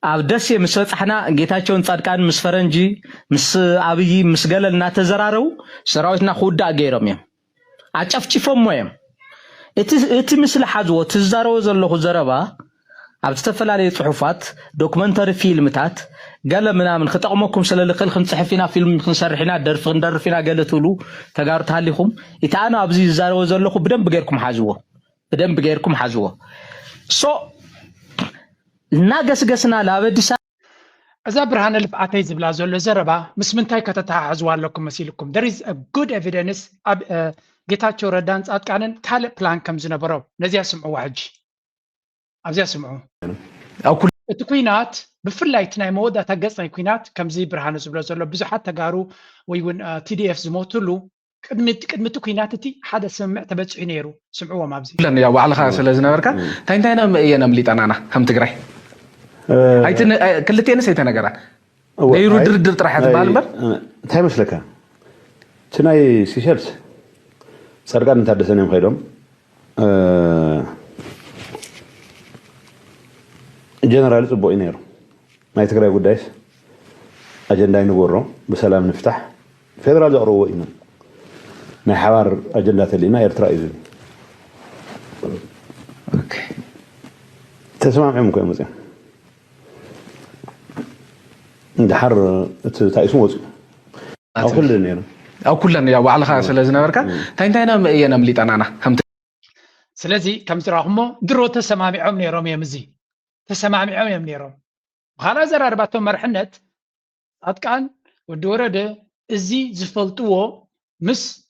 أو دسي مسوتحنا جيتاچون صادقان مس فرنجي مس أبي مس قلل ناتزرارو سراوتنا خودا غيرهم يم أشفشفهم ويم إتي مثل حزو تزارو زلو زربا أو تستفلالي صحفات دوكمنتري فيلمتات قال منا من خطقمكم سلالقل خنصحفينا فيلم خنسرحنا درفنا قالتولو تغارتها لكم إتانا أبزي زارو زلو بدن بغيركم حزوه بدن بغيركم حزوه سو ناقسنا لابدس اذا برهان الفعاتي زبلا زلو زربا مسمنتاي كتتحزوا لكم مسيلكم there is a good evidence ጌታቸው ረዳን ጻድቃንን ካለ ፕላን ከም ዝነበረው ነዚያ ስምዑ ዋጅ ኣብዚያ ስምዑ እቲ ኩናት ብፍላይ ናይ መወዳእታ ገጽ ናይ ኩናት ከምዚ ብርሃኑ ዝብሎ ዘሎ ብዙሓት ተጋሩ ወይ ውን TDF ዝሞቱሉ ቅድሚት ኩናት እቲ ሓደ ስምዕ ተበጽሑ ነይሩ ስምዑዎም ኣብዚ ለና ያ ዋዕልኻ ስለ ዝነበርካ ታይና የነም ሊጣናና ከም ትግራይ ኣይትን ክልቴንስ ኣይተነገራ ነይሩ ድርድር ጥራሕት ባልበር እንታይ መስለካ ትናይ ሲሸልስ ጻድቃን ታደሰን እዮም ኸይዶም ጀነራል ጽቦይ ነይሩ ናይ ትግራይ ጉዳይስ አጀንዳ ይንጎሮ በሰላም ንፍታሕ ፌደራል ዘቅርቦ ኢና ናይ ሓባር አጀንዳ ተሊና ኤርትራ እዩ ኦኬ ተስማዕም ኮይ መጽ እንድሓር ታይሱ ወጽ አው ኩለን ነይሩ أو كلنا يا وعلى خاص لازم نبركا تاينا ينام لي تنانا هم سلازي كم تراهمو درو تسمعهم نيروم يمزي تسمعهم يم نيروم خلاص زر أربعتهم مرحنت أتكان ودورده إزي زفلتوه مس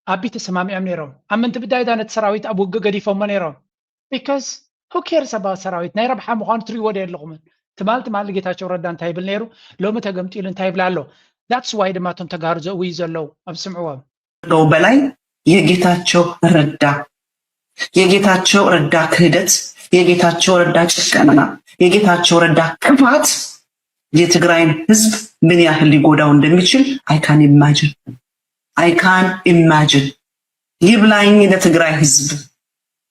أبي تسمعهم نيروم أما أنت بداية أنا تسراويت أبو جدي فم نيروم because who cares about سراويت نيرب حمقان تري ودير لقمن تمال لقيتها شو ردان تايبل نيرو لو متى قمت إلى تايبل على that's why دماتهم تجارزوا ويزلوا أبسمعوهم لو بلاي يجيتاتشو ردا كهدت يجيتاتشو ردا كشكنا يجيتاتشو ردا كفات يتقرأين حزب من ياهل يقودون دميشل I can imagine يبلاين يتقرأي حزب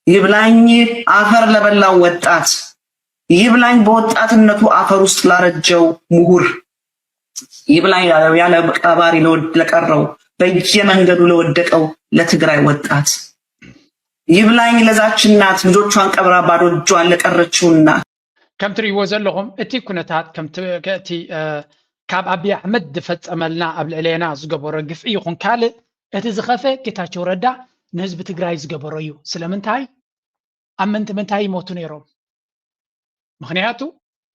يبلاين آخر لبلا وطات يبلاين بوطات النتو آخر وستلارجو مهور يبلاي ያለ ቀባሪ ለቀረው በየመንገዱ ለወደቀው ለትግራይ ወጣት ይብላኝ ለዛች እናት ልጆቿን ቀብራ ባዶ እጇን ለቀረችውና ከም ትሪዎ ዘለኹም እቲ ኩነታት ከም እቲ ካብ አብይ አሕመድ ድፈጸመልና ኣብ ልዕሌና ዝገበሮ ግፍዒ ይኹን ካልእ እቲ ዝኸፈ ጌታቸው ረዳ ንህዝቢ ትግራይ ዝገበሮ እዩ ስለምንታይ ኣመንቲ ምንታይ ይሞቱ ነይሮም ምክንያቱ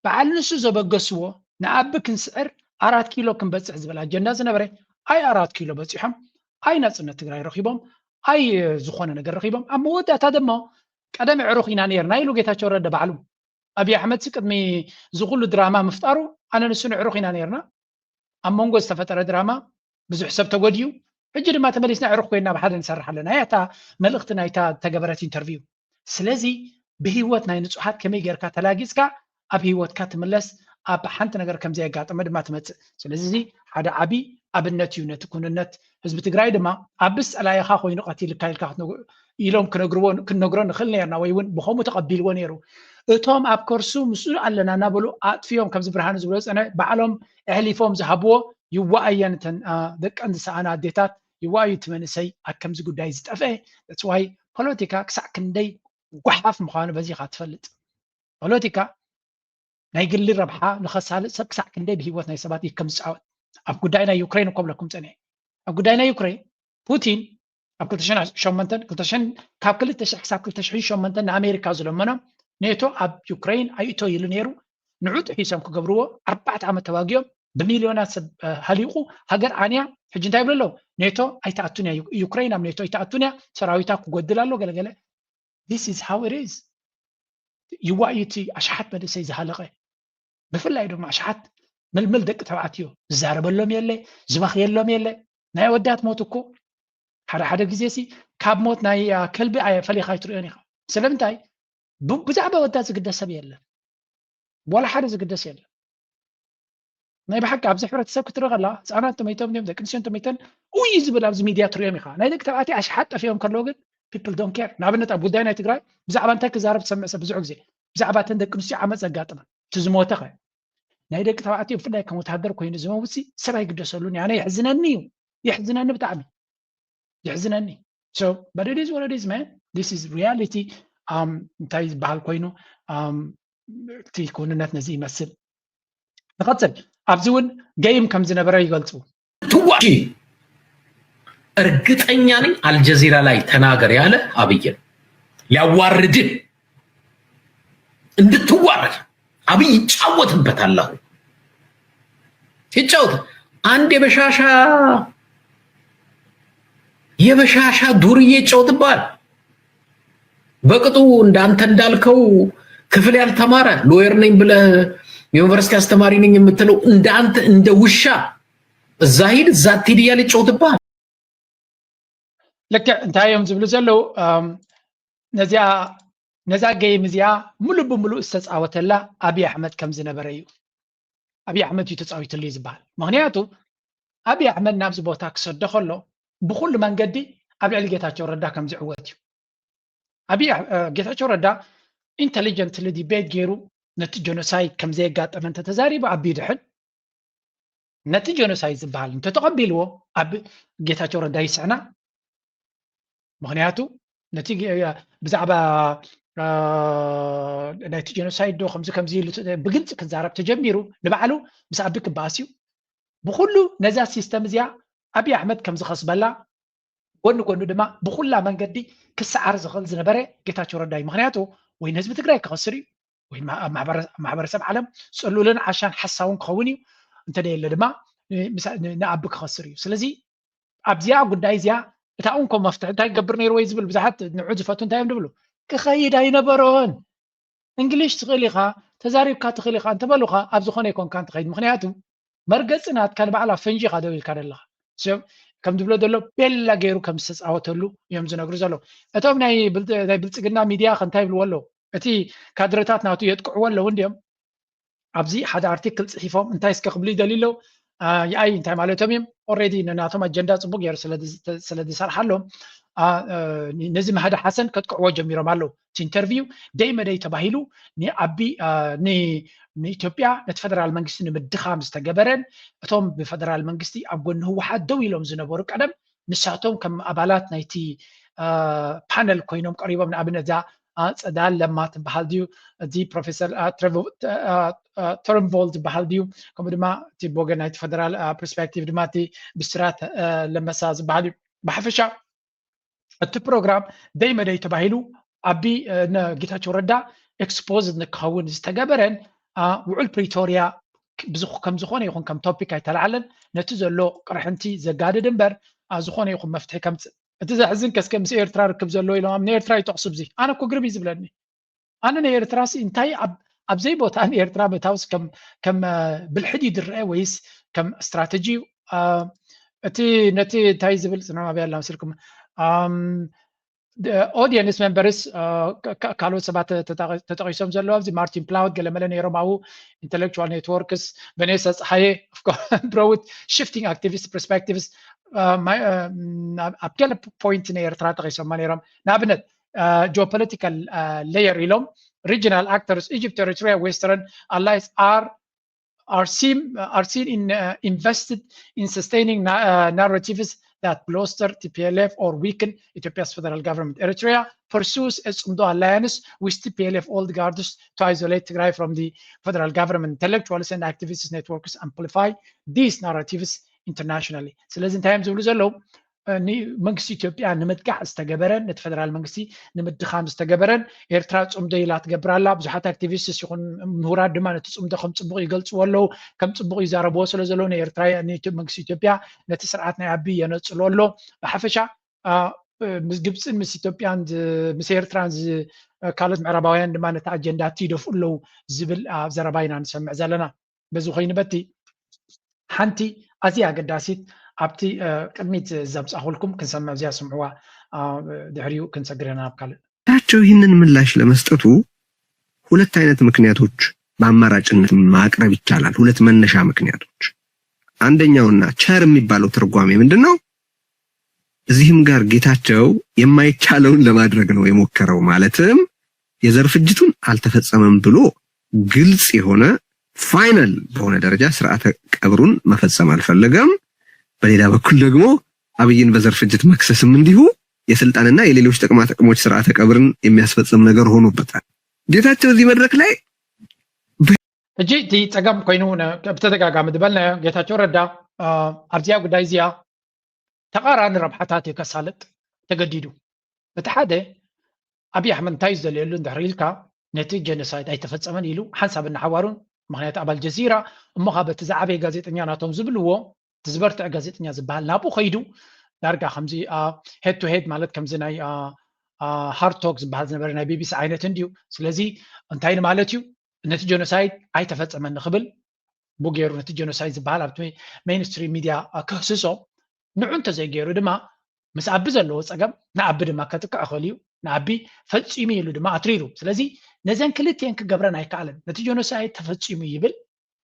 በዓል ንሱ ዘበገስዎ ንኣብ ክንስዕር 4 ኪሎ ክንበጽሕ ዝብል አጀንዳ ዝነበረ አይ 4 ኪሎ በጽሖም አይ ናጽነት ትግራይ ረኺቦም አይ ዝኾነ ነገር ረኺቦም ኣብ መወዳእታ ደሞ ቀደም ዕሩኽ ኢና ነርና ኢሉ ጌታቸው ረዳ ባዕሉ አብይ አሕመድ ቅድሚ ዝኹሉ ድራማ ምፍጣሩ ኣነ ንሱን ዕሩኽ ኢና ነርና ኣብ መንጎ ዝተፈጠረ ድራማ ብዙሕ ሰብ ተጎድዩ ሕጂ ድማ ተመሊስና ዕሩኽ ኮይና ብሓደ ንሰርሕ ኣለና ያታ መልእኽቲ ናይታ ተገበረት ኢንተርቪው ስለዚ ብህይወት ናይ ንጹሓት ከመይ ጌርካ ተላጊጽካ ኣብ ህይወትካ ትምለስ ኣብ ሓንቲ ነገር ከምዚ ያጋጠመ ድማ ትመጽእ ስለዚ ሓደ ዓቢ ኣብነት እዩ ነቲ ኩንነት ህዝቢ ትግራይ ድማ ኣብስ ጸላይኻ ኮይኑ ቀቲልካ ኢልካ ኢሎም ክነግሮ ንኽእል ነርና ወይ እውን ብኸምኡ ተቐቢልዎ ነይሩ እቶም ኣብ ከርሱ ምስኡ ኣለና እናበሉ ኣጥፊዮም ከምዚ ብርሃኑ ዝብሎ ፀነ ባዕሎም ኣሕሊፎም ዝሃብዎ ይዋኣየን እተን ደቂ ኣንስሳኣና ኣዴታት ይዋኣዩ እቲ መንእሰይ ኣብ ከምዚ ጉዳይ ዝጠፍአ that's why ፖለቲካ ክሳዕ ክንደይ ጓሓፍ ምዃኑ በዚኻ ትፈልጥ ፖለቲካ ናይ ግሊ ረብሓ ንኸሳልጥ ሰብ ክሳዕ ክንደይ ብሂወት ናይ ሰባት ከም ዝፃወት ኣብ ጉዳይና ዩክሬን እኮ ብለኩም ፀኒሐ ኣብ ጉዳይና ዩክሬን ፑቲን ኣብ 2008 ካብ 2000 ክሳብ 2008 ንኣሜሪካ ዝለመኖም ኔቶ ኣብ ዩክሬን ኣይእቶ ኢሉ ነይሩ ንዑ ጥሒሶም ክገብርዎ 4 ዓመት ተዋጊኦም ብሚልዮናት ሰብ ሃሊቑ ሃገር ዓንያ ሕጂ እንታይ ይብሉ ኣለዉ ኔቶ ኣይተኣቱን እያ ዩክሬን ኣብ ኔቶ ኣይተኣቱን እያ ሰራዊታ ክጎድል ኣሎ ገለገለ this is how it is ይዋእዩቲ ኣሽሓት መደሰይ ዝሃለቐ ብፍላይ ድማ ኣሽሓት ምልምል ደቂ ተባዕትዮ ዝዛረበሎም የለ ዝመኽየሎም የለ ናይ ወዳት ሞት እኮ ሓደ ግዜ ሲ ካብ ሞት ናይ ከልቢ ፈሊኻ ይትሪኦን ኢኻ ስለምንታይ ብዛዕባ ወዳት ዝግደስ ሰብ የለን ወላ ሓደ ዝግደስ የለን ናይ ብሓቂ ኣብዚ ሕብረተሰብ ክትርኢ ከላ ህፃናት ተመይቶም እዮም ደቂ ኣንስትዮ ተመይተን ውይ ዝብል ኣብዚ ሚድያ ትሪኦም ኢኻ ናይ ደቂ ተባዕትዮ ኣሽሓት ጠፊኦም ከለዉ ግን people don't care ንኣብነት ኣብ ጉዳይ ናይ ትግራይ ብዛዕባ እንታይ ክዛረብ ትሰምዕ ሰብ ብዙሕ ግዜ ብዛዕባ እተን ደቂ ኣንስትዮ ዓመፅ ዘጋጥመን እቲ ዝሞተ ኸ ናይ ደቂ ተባዕትዮ ብፍላይ ከም ወታደር ኮይኑ ዝመውፅ ሰብ ኣይግደሰሉን ኣነ ይሕዝነኒ እዩ ይሕዝነኒ ብጣዕሚ يحزنني so but it is what it is man this is reality እንታይ ዝበሃል ኮይኑ እቲ ኩንነት ነዚ ይመስል ንቐፅል ኣብዚ እውን ገይም ከም ዝነበረ ይገልጹ ትዋሺ እርግጠኛ ነኝ አልጀዚራ ላይ ተናገር ያለ አብይ ሊያዋርድ እንድትዋረድ አብይ ይጫወትበታል አሁን ይጫወት አንድ የበሻሻ ዱርዬ ይጫወትባል በቅጡ እንዳንተ እንዳልከው ክፍል ያልተማረ ሎየር ነኝ ብለ ዩኒቨርሲቲ አስተማሪ ነኝ የምትለው እንዳንተ እንደ ውሻ እዛ ሂድ እዛ ትሄድ ያለ ይጫወትባል ለከ እንታየም ዝብሉ ዘለው ነዛ ገይም እዚያ ሙሉ በሙሉ እስተጻወተላ አብይ አሕመድ ከም ዝነበረ እዩ አብይ አሕመድ ይተጻዊትሉ ይዝባል ምክንያቱ አብይ አሕመድ ናብዚ ቦታ ክሰደኸሎ ብኩሉ መንገዲ ኣብ ልዕሊ ጌታቸው ረዳ ከም ዝዕወት እዩ አብይ ጌታቸው ረዳ ኢንተሊጀንት ዲቤት ገይሩ ነቲ ጀኖሳይድ ከም ዘየጋጠመን ተዛሪቡ ኣብ ድሕን ነቲ ጀኖሳይድ ዝበሃል እንተተቐቢልዎ ኣብ ጌታቸው ረዳ ይስዕና ምክንያቱ ነቲ ብዛዕባ ነቲ ጀኖሳይድ ዶ ከምዚ ኢሉ ብግልፂ ክዛረብ ተጀሚሩ ንባዕሉ ምስ ኣቢ ክባስዩ ብኩሉ ነዛ ሲስተም እዚኣ አብይ አሕመድ ከም ዝኸስበላ ጎኑ ድማ ብኩላ መንገዲ ክሰዓር ዝኽእል ዝነበረ ጌታቸው ረዳ ምክንያቱ ወይ ህዝቢ ትግራይ ክኸስር እዩ ወይ ማሕበረሰብ ዓለም ፀሉልን ዓሻን ሓሳውን ክኸውን እዩ እንተደየለ ድማ ንኣቢ ክኸስር እዩ ስለዚ ኣብዚኣ ጉዳይ እዚኣ እታ እንኮ መፍትሒ እንታይ ክገብር ነይሩ ወይ ዝብል ብዙሓት ንዑ ዝፈቱ እንታይ እዮም ድብሉ ክኸይድ ኣይነበሮን እንግሊሽ ትኽእል ኢኻ ተዛሪብካ ትኽእል ኢኻ እንተበሉኻ ኣብ ዝኾነ ይኮንካ እንትኸይድ ምክንያቱ መርገፂ ናትካ ንባዕላ ፈንጂ ኢኻ ደው ኢልካ ደለኻ ከም ዝብሎ ዘሎ ቤላ ገይሩ ከም ዝተፃወተሉ እዮም ዝነግሩ ዘለዉ እቶም ናይ ብልፅግና ሚድያ እንታይ ይብልዎ ኣለዉ እቲ ካድረታት ናቱ የጥቅዕዎ ኣለዉ እንዲኦም ኣብዚ ሓደ ኣርቲክል ፅሒፎም እንታይ እስከ ክብሉ ይደሊለው የኣይ እንታይ ማለቶም እዮም ኦልሬዲ ንናቶም ኣጀንዳ ፅቡቅ ገይሩ ስለዝሰርሓሎም ነዚ ማህደ ሓሰን ከጥቅዕዎ ጀሚሮም ኣለዉ እቲ ኢንተርቪው ደይ መደይ ተባሂሉ ንኣቢ ንኢትዮጵያ ነቲ ፌደራል መንግስቲ ንምድኻም ዝተገበረን እቶም ብፌደራል መንግስቲ ኣብ ጎኒ ህወሓት ደው ኢሎም ዝነበሩ ቀደም ንሳቶም ከም ኣባላት ናይቲ ፓነል ኮይኖም ቀሪቦም ንኣብነት እዛ ፀዳል ለማ ትበሃል ድዩ እዚ ፕሮፌሰር ተርንቮልድ ዝበሃል ድዩ ከምኡ ድማ እቲ ብወገን ናይቲ ፌደራል ፐርስፔክቲቭ ድማ እቲ ብስራት ለመሳ ዝበሃል እዩ ብሓፈሻ እቲ ፕሮግራም ደይ መደይ ተባሂሉ ኣቢ ጌታቸው ረዳ ኤክስፖዝድ ንክኸውን ዝተገበረን ውዕል ፕሪቶሪያ ከም ዝኾነ ይኹን ከም ቶፒክ ኣይተላዓለን ነቲ ዘሎ ቅርሕንቲ ዘጋድድ እምበር ዝኾነ ይኹን መፍትሒ ከምፅእ እቲ ዘሕዝን ከስከ ምስ ኤርትራ ርክብ ዘሎ ኢሎም ንኤርትራ ይጠቕሱ ብዚ ኣነ እኮ ግርቢ ዝብለኒ ኣነ ንኤርትራ እንታይ ኣብዘይ ቦታ ንኤርትራ ምእታውስ ከም ብልሕድ ይድርአ ወይስ ከም ስትራቴጂ እቲ ነቲ እንታይ ዝብል ፅናማብያ ኣላ መስልኩም ኦዲየንስ ሜምበርስ ካልኦት ሰባት ተጠቂሶም ዘለዎ ኣብዚ ማርቲን ፕላውድ ገለመለ ነይሮም ኣብኡ ኢንተሌክቹዋል ኔትወርክስ ቬኔሳ ፀሓየ ብሮውት ሽፍቲንግ ኣክቲቪስት ፐርስፔክቲቭስ ኣብ ገለ ፖይንት ንኤርትራ ጠቂሶማ ነይሮም ንኣብነት ጂኦፖለቲካል ሌየር ኢሎም regional actors Egypt, Eritrea, Western allies are seen invested in sustaining narratives that bolster TPLF or weaken Ethiopia's federal government. Eritrea pursues its alliance with TPLF old guards to isolate Tigray from the federal government. Intellectuals and activists networks amplify these narratives internationally. ስለዚህ ታይም ዝብሉ ዘለው መንግስቲ ኢትዮጵያ ንምጥቃዕ ዝተገበረን ነቲ ፌደራል መንግስቲ ንምድኻም ዝተገበረን ኤርትራ ጽምዶ ኢላ ትገብራላ ብዙሓት አክቲቪስትስ ይኹን ምሁራት ድማ ነቲ ጽምዶ ከም ጽቡቕ ይገልጽዎ ኣለዉ ከም ጽቡቕ ይዛረብዎ ስለ ዘሎ ንኤርትራ መንግስቲ ኢትዮጵያ ነቲ ስርዓት ናይ ዓቢ የነጽሎ ኣሎ ብሓፈሻ ምስ ግብፅን ምስ ኢትዮጵያን ምስ ኤርትራን ካልኦት ምዕራባውያን ድማ ነቲ ኣጀንዳ ትይደፍኡ ኣለዉ ዝብል ኣብ ዘረባ ኢና ንሰምዕ ዘለና በዚ ኮይኑ በቲ ሓንቲ ኣዝያ ኣገዳሲት ኣብቲ ቅድሚት ዘብፃኹልኩም ክንሰምዕ እዚያ ስምዕዋ ድሕሪኡ ክንሰግረና ኣብ ካልእ ታቸው ይህንን ምላሽ ለመስጠቱ ሁለት አይነት ምክንያቶች በአማራጭነት ማቅረብ ይቻላል። ሁለት መነሻ ምክንያቶች። አንደኛውና ቸር የሚባለው ትርጓሜ ምንድነው? እዚህም ጋር ጌታቸው የማይቻለውን ለማድረግ ነው የሞከረው። ማለትም የዘር ፍጅቱን አልተፈጸመም ብሎ ግልጽ የሆነ ፋይናል በሆነ ደረጃ ስርዓተ ቀብሩን መፈጸም አልፈለገም። በሌላ በኩል ደግሞ አብይን በዘር ፍጅት መክሰስም እንዲሁ የስልጣንና የሌሎች ጥቅሞች ስርዓተ ቀብርን የሚያስፈጽም ነገር ሆኖበታል። ጌታቸው እዚህ መድረክ ላይ እጂ ጸጋም ኮይኑ በተደጋጋሚ ድበልና ጌታቸው ረዳ ኣብዚያ ጉዳይ እዚያ ተቃራኒ ረብሓታት የከሳለጥ ተገዲዱ እቲ ሓደ ኣብይ ኣሕመድ እንታይ ዝደልየሉ እንድሕር ኢልካ ነቲ ጀኖሳይድ ኣይተፈፀመን ኢሉ ሓንሳብ እናሓዋሩን ምክንያቱ ኣብ አልጀዚራ እሞኻ በቲ ዝዓበየ ጋዜጠኛ ናቶም ዝብልዎ ትዝበርትዕ ጋዜጠኛ ዝበሃል ናብኡ ኸይዱ ዳርጋ ከምዚ ሄድ ቱ ሄድ ማለት ከምዚ ናይ ሃርድ ቶክ ዝበሃል ዝነበረ ናይ ቢቢሲ ዓይነት እንድዩ ስለዚ እንታይ ማለት እዩ ነቲ ጀኖሳይድ ኣይተፈፀመን ንኽብል ቡጌሩ ነቲ ጀኖሳይድ ዝበሃል ኣብቲ ሜይንስትሪም ሚድያ ክህስሶ ንዑ እንተዘይገይሩ ድማ ምስ ኣቢ ዘለዎ ፀገም ንኣቢ ድማ ከጥቅዕ ክእል እዩ ንኣቢ ፈፂሙ ኢሉ ድማ ኣትሪሩ ስለዚ ነዘን ክልቴን ክገብረን ኣይከኣለን ነቲ ጀኖሳይድ ተፈፂሙ ይብል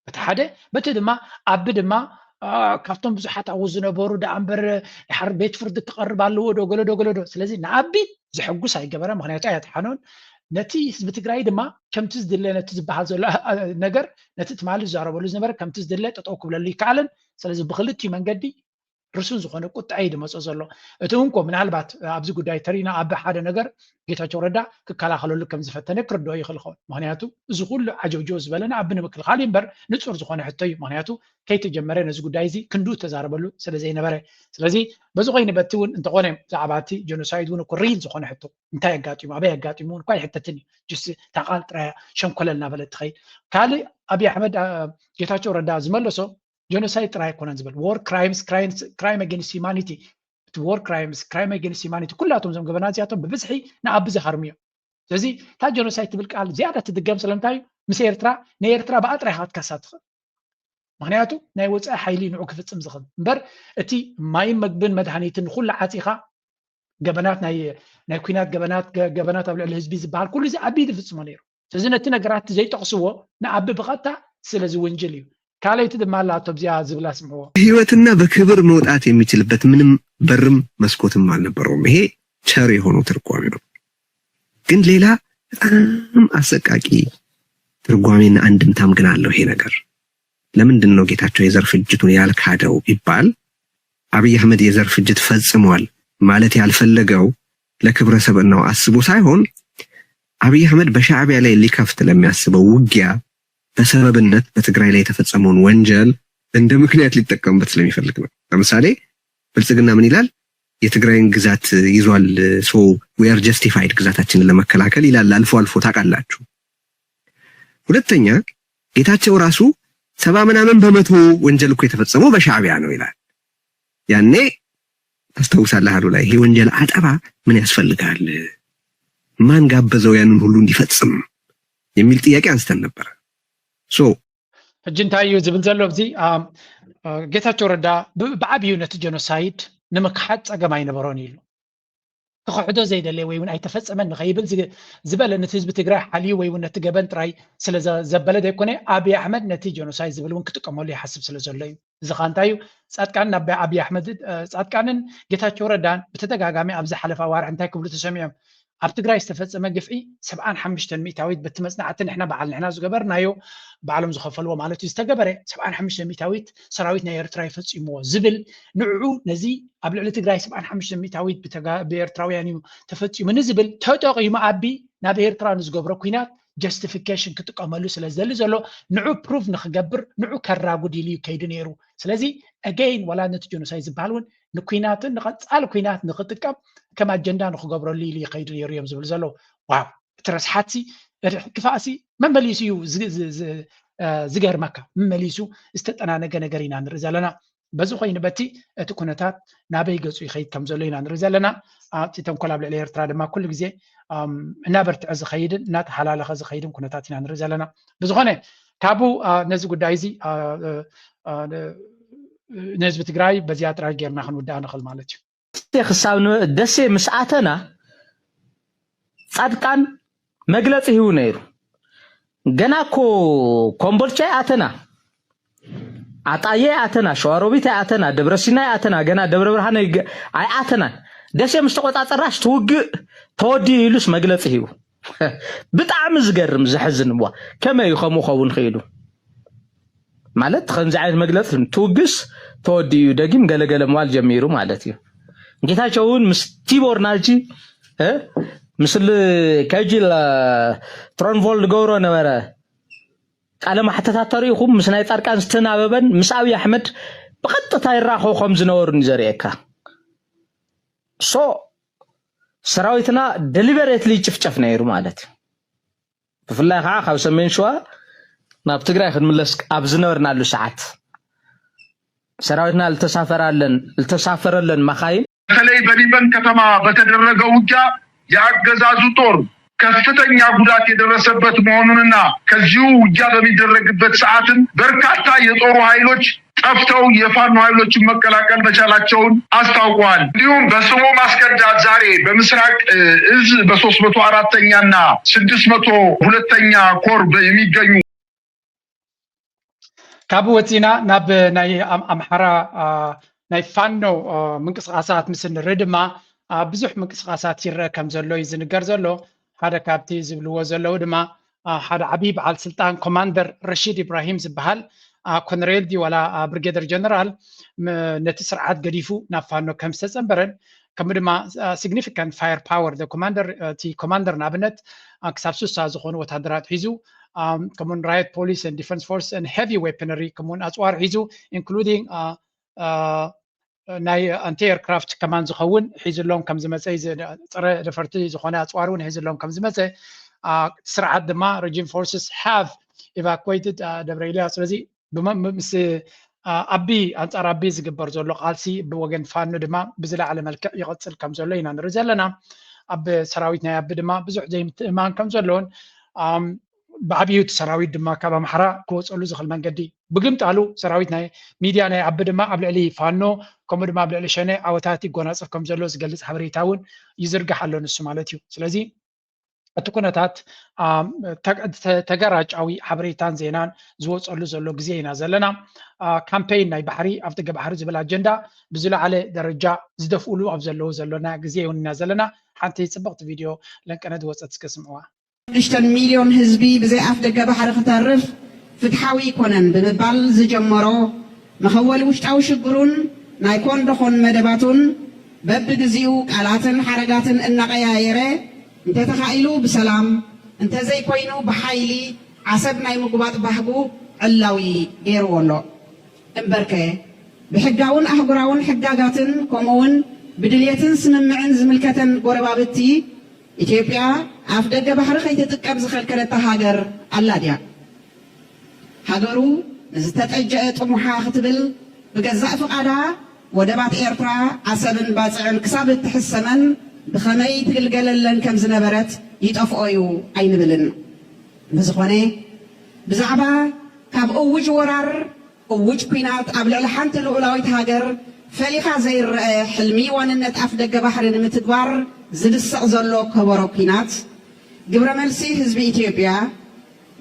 በቲ ሓደ በቲ ድማ ኣቢ ድማ ካብቶም ብዙሓት ኣብኡ ዝነበሩ ዳኣምበር ድሓር ቤት ፍርዲ ክቐርብ ኣለዎ ዶገሎ ስለዚ ንኣቢ ዝሕጉስ ኣይገበረ ምክንያቱ ኣያጥሓኖን ነቲ ህዝቢ ትግራይ ድማ ከምቲ ዝድለ ነቲ ዝበሃል ዘሎ ነገር ነቲ ትማሊ ዝዛረበሉ ዝነበረ ከምቲ ዝድለ ጠጠው ክብለሉ ይከኣለን ስለዚ ብክልቲኡ መንገዲ ርሱን ዝኾነ ቁጣይ ድመጾ ዘሎ እቲ እንኮ ምናልባት ኣብዚ ጉዳይ ተሪና ኣብ ሓደ ነገር ጌታቸው ረዳ ክከላኸለሉ ከም ዝፈተነ ክርድኦ ይኽእል ኸውን ምክንያቱ እዚ ኩሉ ዓጀብጆ ዝበለና ኣብ ንምክልኻል እምበር ንጹር ዝኾነ ሕቶ እዩ ምክንያቱ ከይተጀመረ ነዚ ጉዳይ እዚ ክንዱ ተዛረበሉ ስለ ዘይነበረ ስለዚ በዚ ኮይኑ በቲ እውን እንተኾነ ብዛዕባ እቲ ጀኖሳይድ እውን እኮ ሪል ዝኾነ ሕቶ እንታይ ኣጋጢሙ ኣበይ ኣጋጢሙ እውን እኳ ኣይሕተትን እዩ ጅስ ታቃል ጥራይ ሸንኮለል እናበለት ትኸይድ ካልእ ኣብይ ኣሕመድ ጌታቸው ረዳ ዝመለሶ ጀኖሳይድ ጥራይ ኣይኮነን ዝብል war crimes crime against humanity war crimes crime against humanity ኩላቶም ዞም ገበና እዚኣቶም ብብዝሒ ንኣቢ ዝሃርሙ እዮም ስለዚ እታ ጀኖሳይድ ትብል ቃል ዝያዳ ትድገም ስለምንታይ ምስ ኤርትራ ንኤርትራ በኣ ጥራይ ኢኻ ትከሳ ትኽእል ምክንያቱ ናይ ወፃኢ ሓይሊ ንዑ ክፍፅም ዝኽእል እምበር እቲ ማይን መግብን መድሃኒትን ኩሉ ዓፂኻ ገበናት ናይ ኩናት ገበናት ኣብ ልዕሊ ህዝቢ ዝበሃል ኩሉ እዚ ኣቢ ዝፍፅሞ ነይሩ ስለዚ ነቲ ነገራት ዘይጠቕስዎ ንኣቢ ብቐጥታ ስለዚ ወንጀል እዩ ካለይቲ ድማ ላቶ ብዚያ ዝብላ ስምዕዎ ህይወትና በክብር መውጣት የሚችልበት ምንም በርም መስኮትም አልነበረውም። ይሄ ቸር የሆነው ትርጓሜ ነው። ግን ሌላ በጣም አሰቃቂ ትርጓሜና አንድምታም ግን አለው ይሄ ነገር። ለምንድን ነው ጌታቸው የዘር ፍጅቱን ያልካደው ቢባል አብይ አህመድ የዘር ፍጅት ፈጽሟል ማለት ያልፈለገው ለክብረ ሰብዕናው አስቦ ሳይሆን አብይ አህመድ በሻዕቢያ ላይ ሊከፍት ለሚያስበው ውጊያ በሰበብነት በትግራይ ላይ የተፈጸመውን ወንጀል እንደ ምክንያት ሊጠቀምበት ስለሚፈልግ ነው። ለምሳሌ ብልጽግና ምን ይላል? የትግራይን ግዛት ይዟል ሶ we are justified ግዛታችንን ለመከላከል ይላል አልፎ ታውቃላችሁ። ሁለተኛ ጌታቸው ራሱ 70% ወንጀል እኮ የተፈጸመው በሻዕቢያ ነው ይላል። ያኔ ታስታውሳለህ አሉ ላይ ይሄ ወንጀል አጠባ ምን ያስፈልጋል? ማን ጋበዘው ያንን ሁሉ እንዲፈጽም የሚል ጥያቄ አንስተን ነበር። ሕጂ እንታይ እዩ ዝብል ዘሎ እዚ ጌታቸው ረዳ ብዓብዩ ነቲ ጀኖሳይድ ንምክሓድ ፀገም ኣይነበሮን ኢሉ ክክሕዶ ዘይደለየ ወይ እውን ኣይተፈፀመን ንኸይብል ዝበለ ነቲ ህዝቢ ትግራይ ሓልዩ ወይ እውን ነቲ ገበን ጥራይ ስለ ዘበለ ዘይኮነ ኣብይ ኣሕመድ ነቲ ጀኖሳይድ ዝብል እውን ክጥቀመሉ ይሓስብ ስለ ዘሎ እዩ እዚ ኸ እንታይ እዩ ጻድቃንን ኣብይ ኣሕመድ ጻድቃንን ጌታቸው ረዳን ብተደጋጋሚ ኣብ ዝሓለፈ ኣዋርሕ እንታይ ክብሉ ተሰሚዖም ኣብ ትግራይ ዝተፈጸመ ግፍዒ 75 ሚእታዊት በትመጽናዕትን ንሕና በዓልና ዝገበርናዮ በዓሎም ዝኸፈልዎ ማለት እዩ ዝተገበረ 75 ሚእታዊት ሰራዊት ናይ ኤርትራ ይፈጽምዎ ዝብል ንዕኡ ነዚ ኣብ ልዕሊ ትግራይ 75 ሚእታዊት ብኤርትራውያን እዩ ተፈጺሙ ንዝብል ተጠቂሙ ኣቢ ናብ ኤርትራ ንዝገብሮ ኩናት justification ክጥቀመሉ ስለ ዘሊ ዘሎ ንዑ ፕሩፍ ንክገብር ንዑ ከራጉድ ኢሉ ከይዱ ነይሩ ስለዚ again ወላ ነቲ ጀኖሳይድ ዝበሃል እውን ንኩናትን ንቐጻል ኩናት ንክጥቀም ከም ኣጀንዳ ንክገብረሉ ኢሉ ከይዱ ነይሩ እዮም ዝብል ዘሎ ዋው ትረስሓቲ ክፋእሲ መመሊሱ እዩ ዝገርመካ መመሊሱ ዝተጠናነገ ነገር ኢና ንርኢ ዘለና በዚ ኮይኑ በቲ እቲ ኩነታት ናበይ ገጹ ይኸይድ ከም ዘሎ ኢና ንርኢ ዘለና እቲ ተንኮል ኣብ ልዕሊ ኤርትራ ድማ ኩሉ ግዜ እናበርትዐ ዝኸይድን እናተሓላለኸ ዝኸይድን ኩነታት ኢና ንርኢ ዘለና ብዝኾነ ካብኡ ነዚ ጉዳይ እዚ ንህዝቢ ትግራይ በዚያ ጥራይ ጌርና ክንውዳእ ንኽእል ማለት እዩ ክሳብ ደሴ ምስኣተና ጻድቃን መግለፂ ሂቡ ነይሩ ገና እኮ ኮምቦልቻ ኣተና አጣየ አተና ሸዋሮቢት አተና ደብረሲና አተና ገና ደብረ ብርሃን አይ አተና ደሴ ምስተቆጣጸራሽ ትውግ ተወዲ ኢሉስ መግለጽ ሂቡ ብጣዕሚ ዝገርም ዝሕዝን ዋ ከመይ ይኸሙ ኸውን ኺሉ ማለት ከምዚ ዓይነት መግለጽ ትውግስ ተወዲ እዩ ደጊም ገለገለ መዋል ጀሚሩ ማለት እዩ ጌታቸውን ምስ ቲቦር ናልጂ ምስል ከጅል ትሮንቮልድ ገብሮ ነበረ ቃለ ማሕተታት ተሪኹም ምስ ናይ ጻድቃን ዝተናበበን ምስ አብይ አሕመድ ብቐጥታ ይራኸቡ ከም ዝነበሩን ዘርእየካ ሶ ሰራዊትና ዴሊበሬትሊ ጭፍጨፍ ነይሩ ማለት ብፍላይ ከዓ ካብ ሰሜን ሸዋ ናብ ትግራይ ክንምለስ ኣብ ዝነበርናሉ ሰዓት ሰራዊትና ልተሳፈረለን መኻይን በተለይ በሊበን ከተማ በተደረገው ውጊያ የአገዛዙ ጦር ከፍተኛ ጉዳት የደረሰበት መሆኑንና ከዚሁ ውጊያ በሚደረግበት ሰዓትን በርካታ የጦሩ ኃይሎች ጠፍተው የፋኖ ኃይሎችን መቀላቀል መቻላቸውን አስታውቀዋል። እንዲሁም በስሙ ማስከዳት ዛሬ በምስራቅ እዝ በ304ኛና 602ኛ ኮር የሚገኙ ካብ ወፂና ናብ ናይ ኣምሓራ ናይ ፋኖ ምንቅስቃሳት ምስ ንርኢ ድማ ብዙሕ ምንቅስቃሳት ይረአ ከም ዘሎ እዩ ዝንገር ዘሎ ሓደ ካብቲ ዝብልዎ ዘለው ድማ ሓደ ዓብይ በዓል ስልጣን ኮማንደር ረሺድ ኢብራሂም ዝበሃል ኮሎኔል ዲ ዋላ ብሪጌደር ጀነራል ነቲ ስርዓት ገዲፉ ናብ ፋኖ ከም ዝተፀንበረን ከምኡ ድማ ሲግኒፊካንት ፋየር ፓወር ኮማንደር እቲ ኮማንደር ንኣብነት ክሳብ 60 ዝኾኑ ወታደራት ሒዙ ከምኡን ራይት ፖሊስ and defense force and heavy weaponry ከምኡን ኣፅዋር ሒዙ including ናይ ኣንቲ ኤርክራፍት ከማን ዝኸውን ሒዝሎም ከም ዝመፀ ፀረ ደፈርቲ ዝኾነ ኣፅዋር እውን ሒዝሎም ከም ዝመፀ ስርዓት ድማ regime forces have evacuated ደብረ ኤልያስ ስለዚ ምስ ኣቢ ኣንጻር ኣቢ ዝግበር ዘሎ ቃልሲ ብወገን ፋኖ ድማ ብዝለዓለ መልክዕ ይቐፅል ከም ዘሎ ኢና ንርኢ ዘለና ኣብ ሰራዊት ናይ ኣቢ ድማ ብዙሕ ዘይምትእማን ከም ዘለዎን ብዓብዪቱ ሰራዊት ድማ ካብ ኣምሓራ ክወፀሉ ዝኽእል መንገዲ ብግምጣሉ ሰራዊት ናይ ሚድያ ናይ ኣቢ ድማ ኣብ ልዕሊ ፋኖ ከምኡ ድማ ኣብ ልዕሊ ሸነ ዓወታት ይጎናፀፍ ከም ዘሎ ዝገልፅ ሓበሬታ እውን ይዝርጋሕ ኣሎ ንሱ ማለት እዩ ስለዚ እቲ ኩነታት ተገራጫዊ ሓበሬታን ዜናን ዝወፀሉ ዘሎ ግዜ ኢና ዘለና ካምፔይን ናይ ባሕሪ ኣብ ደገ ባሕሪ ዝብል ኣጀንዳ ብዝለዓለ ደረጃ ዝደፍኡሉ ኣብ ዘለዉ ዘለና ግዜ እውን ኢና ዘለና ሓንቲ ፅብቕቲ ቪድዮ ለንቀነ ዝወፀት እስከ ስምዕዋ 6 ሚሊዮን ህዝቢ ብዘይ ኣፍ ደገ ባሕሪ ክተርፍ ፍትሓዊ ይኮነን ብምባል ዝጀመሮ መኸወሊ ውሽጣዊ ሽግሩን ናይ ኮንዶኾን መደባቱን በብግዚኡ ቃላትን ሓረጋትን እናቀያየረ እንተተኻኢሉ ብሰላም እንተዘይኮይኑ ብሓይሊ ዓሰብ ናይ ምጉባጥ ባህጉ ዕላዊ ገይርዎ ኣሎ እምበርከ ብሕጋውን ኣህጉራውን ሕጋጋትን ከምኡውን ብድልየትን ስምምዕን ዝምልከተን ጎረባብቲ ኢትዮጵያ ኣፍ ደገ ባሕሪ ከይትጥቀም ዝኸልከለታ ሃገር ኣላ ድያ ሃገሩ ንዝተጠጀአ ጥሙሓ ክትብል ብገዛእ ፍቓዳ ወደባት ኤርትራ ዓሰብን ባፅዕን ክሳብ እትሕሰመን ብኸመይ ትግልገለለን ከም ዝነበረት ይጠፍኦ እዩ ኣይንብልን ብዝኾነ ብዛዕባ ካብ እውጅ ወራር እውጅ ኩናት ኣብ ልዕሊ ሓንቲ ልዑላዊት ሃገር ፈሊኻ ዘይረአ ሕልሚ ዋንነት ኣፍ ደገ ባሕሪ ንምትግባር ዝድስቕ ዘሎ ከበሮ ኩናት ግብረ መልሲ ህዝቢ ኢትዮጵያ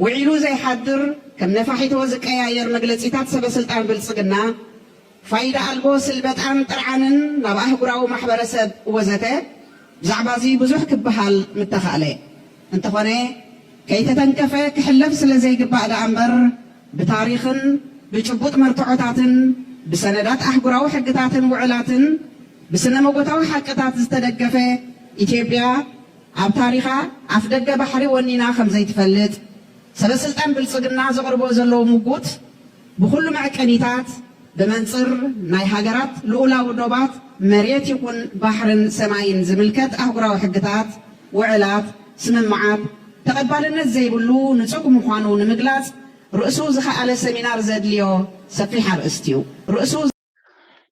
ውዒሉ ዘይሓድር ከም ነፋሒቶ ዝቀያየር መግለፂታት ሰበስልጣን ብልፅግና ፋይዳ ኣልቦ ስልበጣን ጥርዓንን ናብ ኣህጉራዊ ማሕበረሰብ ወዘተ زعبازي بزح كبحال متخالي انت خوني كي تتنكفي كحلف سلزي قبع دعنبر بتاريخ بجبوط مرتعوتاتن بسندات أحقراو حقتاتن وعلاتن بسنة موقتاو حقتات استدقفي إثيوبيا عب تاريخا عفدق بحري ونينا خمزي تفلت سلسلتان بالصقنا زغربو زلو موقوت بكل معكنيتات بمنصر ناي هاجرات لولا ودوبات مريت يكون بحر سماين زملكت أحقراو حقتات وعلات سممعات تقبلنا زي بلو نتسوق مخوانو نمقلاس رؤسو زخا على سمينار زدليو سفيح رئستيو رؤسو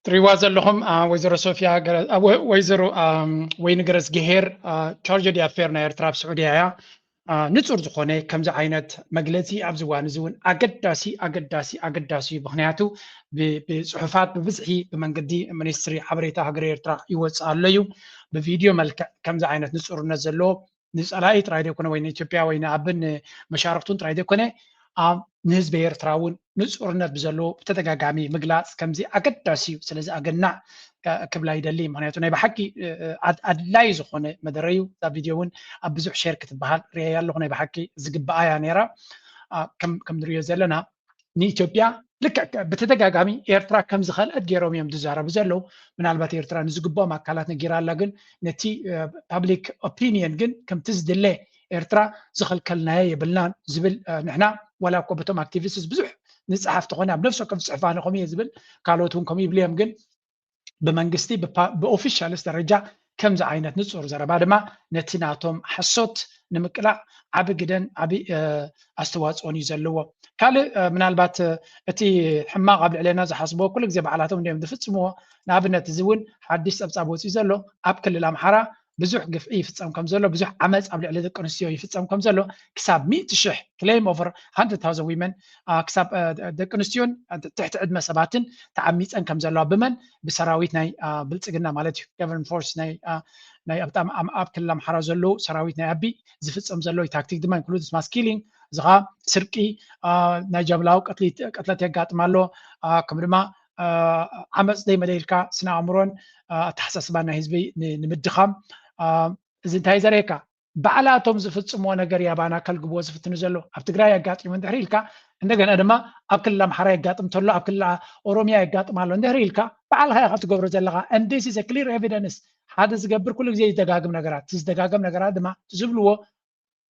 تريوا زلهم وزير صوفيا وزير وين جرس جهير تشارج دي افيرنا ايرترا سعوديه نصور زخونه كمز عينت مجلسي ابزوان زون اقداسي بخنياتو بصحفات ببزحي بمنقدي منستري حبريتا هاجر ايرترا يوصاليو بفيديو ملك كمز عينت نصور نزلو نسألاي ترايدي كونه وين إثيوبيا وين أبن مشاركتون ترايدي كونه نسبة إيرتراون نصورنات بزلو بتتجاجامي مجلس كمزي أقداسي سلزي أجنع كبلاي دلي معناته أنا بحكي أدلايز خونه مدريو ذا فيديوون أبزح شركة بحال ريال خونه بحكي زجب آية نيرة كم دريو زلنا نيثيوبيا لك بتتجاجامي إيرترا كم زخال أدجيروم يوم دزارة بزلو من البات إيرترا نزجبوا مع كالات نجيرا لجن نتي public opinion جن كم تزدله إيرترا زخال كلنا يبلان زبل نحنا ولا كوبتهم activists بزح نصحف تقولنا بنفسه كم صحفان قومي زبل قالوتهم قومي بليهم جن بمنجستي بأوفيشال درجة كم زعينت نصور زرا بعد ما نتيناتهم حصوت نمكلا عبي جدا عبي استواز أوني زلوا كال من البات أتي حما قبل علينا زحسبوا كل جزء بعلاتهم ديم دفتسموا نابنا تزون حديث أبصابوت يزلوا أبكل الأمحرة بزح قفئي فتسام كم زلوا بزح عمز قبل عليه الكونستيو يفتسام كم زلوا كسب 100 شح claim over 100,000 women كسب الكونستيون تحت عدم سباتن تعميت أن كم زلوا بمن بسراويت ناي بلتقنا مالتي government force ناي أبتام أبكل الأمحرة زلوا سراويت ناي أبي زفتسام زلوا تاكتيك دما includes mass killing زغا سرقي ناي جابلاو قتلت يقات مالو كمرما عمز دي مديركا سنا عمرون تحسس بانا هزبي نمدخام زنتاي زريكا بعلاتهم زفتسمو نجر يابانا كالقبو زفتنو زلو أبتقرا يقات من دهريلكا عندنا أدما أكل لمحرا يقات متولو أكل أوروميا يقات مالو دهريلكا بعلها يقات قبرو زلغا and this is a clear evidence هذا زقبر كل زي دقاقم نجرات تزدقاقم نجرات دما تزبلوه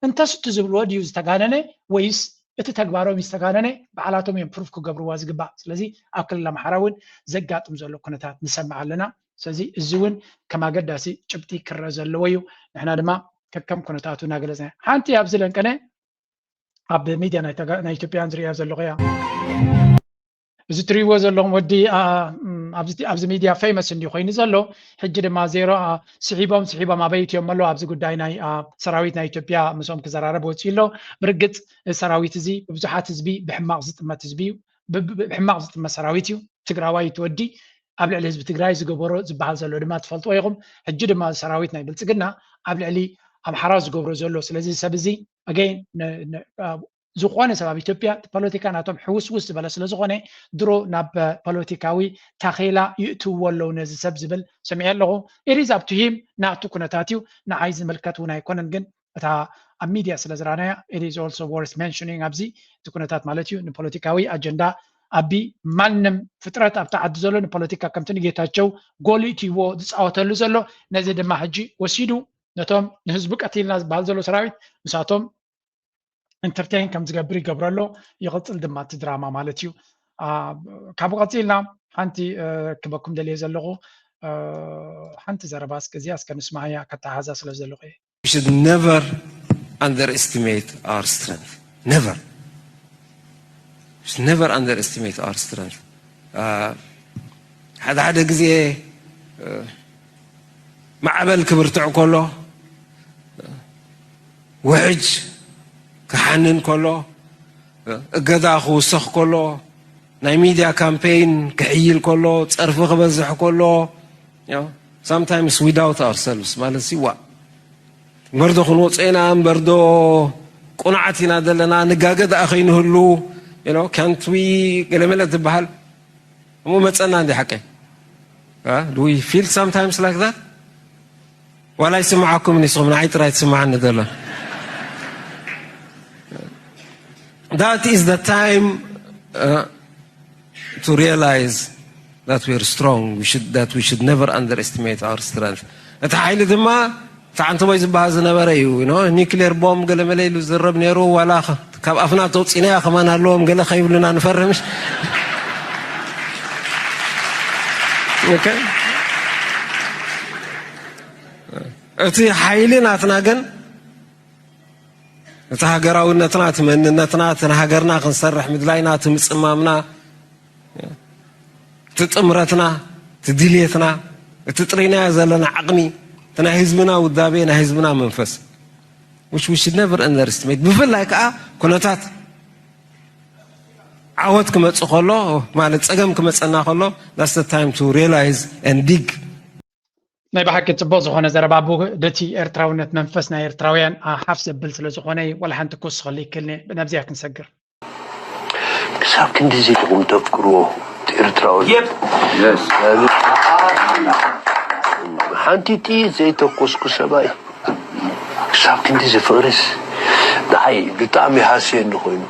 انت ستزبلوه ديوز تقانني ويس اتتقبارو مستقانني بعلاتهم يمبروف كقبرو وازقبا سلازي أكل لمحراون زقاتهم زلو كنتات نسمع لنا سلازي الزون كما قداسي شبتي كرزلويو نحنا دما كم كنتاتو ناقلزنا حانتي أبزلن كنه أب ميديا نا إثيوبيان زري أبزلوغيا زتري وزلهم ودي أبز ميديا فيمس إني خويني زلو حجر ما زيرو سحيبا ما بيت يوم ملو أبز قداينا سراويتنا إثيوبيا مسوم كزرارة بوتيلو برقت سراويت زي ببزحات زبي بحماق زت ما تزبي بحماق زت ما سراويتيو تقراواي تودي قبل على حزب تقراي زقبرو زبحال زلو لما تفلطوا يغم حجر ما سراويتنا يبلتقنا قبل علي أم حراز قبرو زلو سلازي سبزي again زخوانه سبب إثيوبيا بوليتيكا ناتهم حوس وست بلا سلا زخوانه درو ناب بوليتيكاوي تخيلا يأتوا ولو نز سبزبل سمع له it is up to him ناتو كنتاتيو نعايز ملكاتو نايكونن جن تا الميديا سلا زرانه it is also worth mentioning أبزي تكونتات مالتيو نبوليتيكاوي أجندا أبي منم فترة أبتعد زلو نبوليتيكا كم تنيجيتاتشو قولي تيو دسعوتلو زلو نزيد ما حجي وسيدو نتوم نهزبك أتيل ناس بالزلو سراويت مساتهم انترتين كم تقبري قبرلو يغطل دمات دراما مالتيو كابو قتيلنا حانتي كبكم دليل زلغو حانتي زرباس كزياس كان اسمعيا كتعازا سلو زلغي. We should never underestimate our strength. Never. We should never underestimate our strength. هذا قزيه معبل كبرتعو كله وعج كحنن كله قدا خوسخ كله ناي ميديا كامبين كحيل كله تصرف خبزح كله sometimes we doubt ourselves ማለት ሲዋ መርዶ ክንወፅና መርዶ ቁንዓትና ዘለና ንጋገድ ኣኸይንህሉ can't we ገለመለ ትበሃል እሞ መፀና እንዲ ሓቀይ do we feel sometimes like that ولا يسمعكم نسوم نعيت رايت سمعنا دلا. That is the time to realize that we are strong. We should never underestimate our strength. أتحيل دما تعانتو بيز بعض نبريو. You know, nuclear bomb قال ملايلو زرب نيرو ولا خ. كاب أفنى توصينا يا خمان هاللوم قال خيب لنا نفرمش. Okay. أتي حيلنا تناجن. تهاجروا النتنات من النتنات هاجرنا خنصرح مدلاينا تمصمامنا تطمرتنا تدليتنا تطرينا زلنا عقني تنا حزبنا ودابينا حزبنا منفس which we should never underestimate بفلاك كنتات عوض كمص خلو ማለት ጸገም كمصنا خلو that's the time to realize and dig ናይ ባሕቂ ጽቡቕ ዝኾነ ዘረባ ኣቦ ደቲ ኤርትራውነት መንፈስ ናይ ኤርትራውያን ሓፍ ዘብል ስለ ዝኾነ ወላ ሓንቲ ክውስኸሉ ይክልኒ ብናብዚያ ክንሰግር ክሳብ ክንዲዚ ኢኹም ተፍቅርዎ ኤርትራዊ ሓንቲ ጥይት ዘይተኮስኩ ሰብኣይ ክሳብ ክንዲዚ ፍቅሪስ ንዓይ ብጣዕሚ ሃስየኒ ኮይኑ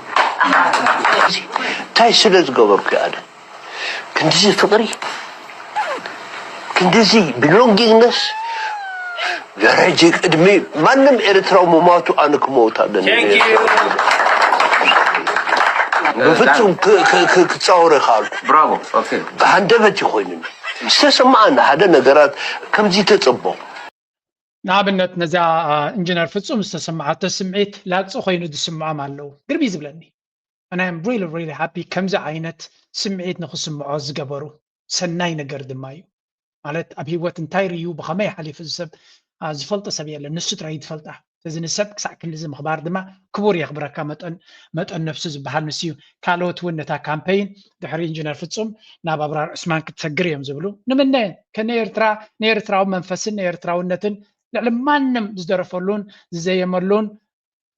እንታይ ስለ ዝገበርኩ ኣነ ክንዲዚ ፍቅሪ እንደዚህ belongingness ደረጃ እድሜ ማንም ኤርትራው መማቱ አንክሞታለን በፍጹም ክጻወረ ካልኩ ብራቮ ኦኬ በአንደበት ይሆንን ሰሰማና ሓደ ነገራት ከምዚ ተጽቦ ንኣብነት ነዚያ ኢንጂነር ፍጹም ዝተሰማዓተ ስምዒት ላቅጾ ኮይኑ ዝስምዖም ኣለው ግርቢ ዝብለኒ and I am really happy ከምዚ ዓይነት ስምዒት ንኽስምዖ ዝገበሩ ሰናይ ነገር ድማ እዩ ማለት ኣብ ህይወት እንታይ ርዩ ብኸመይ ሓሊፉ ሰብ ዝፈልጦ ሰብ የለ ንሱ ጥራይ ይፈልጣ እዚ ንሰብ ክሳዕ ክንዚ ምኽባር ድማ ክቡር የኽብረካ መጠን ነፍሱ ዝበሃል ንስ እዩ ካልኦት እውን ነታ ካምፔይን ድሕሪ ኢንጂነር ፍጹም ናብ ኣብራር ዑስማን ክትሰግር እዮም ዝብሉ ንምንታይ ንኤርትራዊ መንፈስን ንኤርትራውነትን ልዕሊ ማንም ዝደረፈሉን ዝዘየመሉን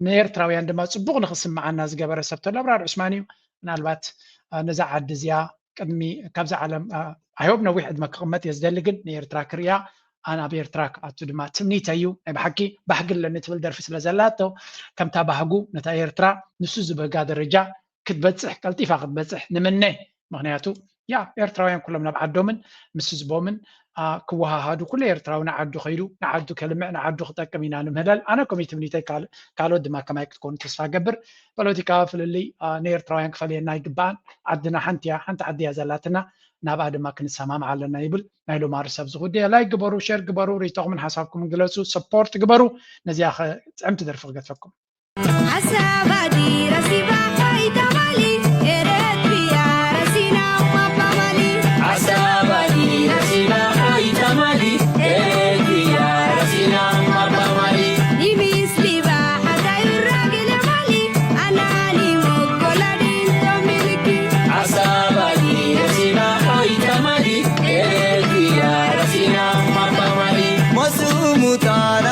ንኤርትራውያን ድማ ፅቡቕ ንኽስምዓና ዝገበረ ሰብ ተሎ ኣብራር ዑስማን እዩ ምናልባት ነዛ ዓዲ እዚኣ ቅድሚ ካብዛ ዓለም አይሆብ ነዊሕ ዕድመ ክቕመጥ የዝደሊ ግን ንኤርትራ ክርያ ኣነ ኣብ ኤርትራ ክኣቱ ድማ ትምኒተ እዩ ናይ ብሓቂ ባህግለኒ ትብል ደርፊ ስለ ዘላቶ ከምታ ባህጉ ነታ ኤርትራ ንሱ ዝበጋ ደረጃ ክትበፅሕ ቀልጢፋ ክትበፅሕ ንምነ ምክንያቱ ኤርትራውያን ኩሎም ናብ ዓዶምን ምስ ህዝቦምን ክወሃሃዱ ኩሉ ኤርትራዊ ንዓዱ ኸይዱ ንዓዱ ከልምዕ ንዓዱ ክጠቅም ኢና ንምህለል ኣነ ኮሚቴ ምኒተይ ካልኦት ድማ ከማይ ክትኮኑ ተስፋ ገብር ፖለቲካዊ ፍልልይ ንኤርትራውያን ክፈልየና ይግባአን ዓድና ሓንቲ ዓዲ እያ ዘላትና ናብኣ ድማ ክንሰማም ኣለና ይብል ናይ ሎማ ርሰብ ዝጉዳይ ላይክ ግበሩ ሼር ግበሩ ሪቶምን ሓሳብኩም ግለጹ ሰፖርት ግበሩ ነዚያ ፅዕምቲ ደርፊ ክገትፈኩም ሓሳባዲ ረሲባ ፋይዳማሊ ኤረትቢያ ረሲና ማባማሊ ሓሳባዲ ረሲባ ፋይዳማሊ ኤረትቢያ ረሲና ማባማሊ ኒሚስ ሊባ ሓዳዩ ራግለማሊ ኣናኒ ሞጎላዲን ቶሚልኪ ሓሳባዲ ረሲባ ፋይዳማሊ ኤረትቢያ ረሲና ማባማሊ ሞሱ ሙታር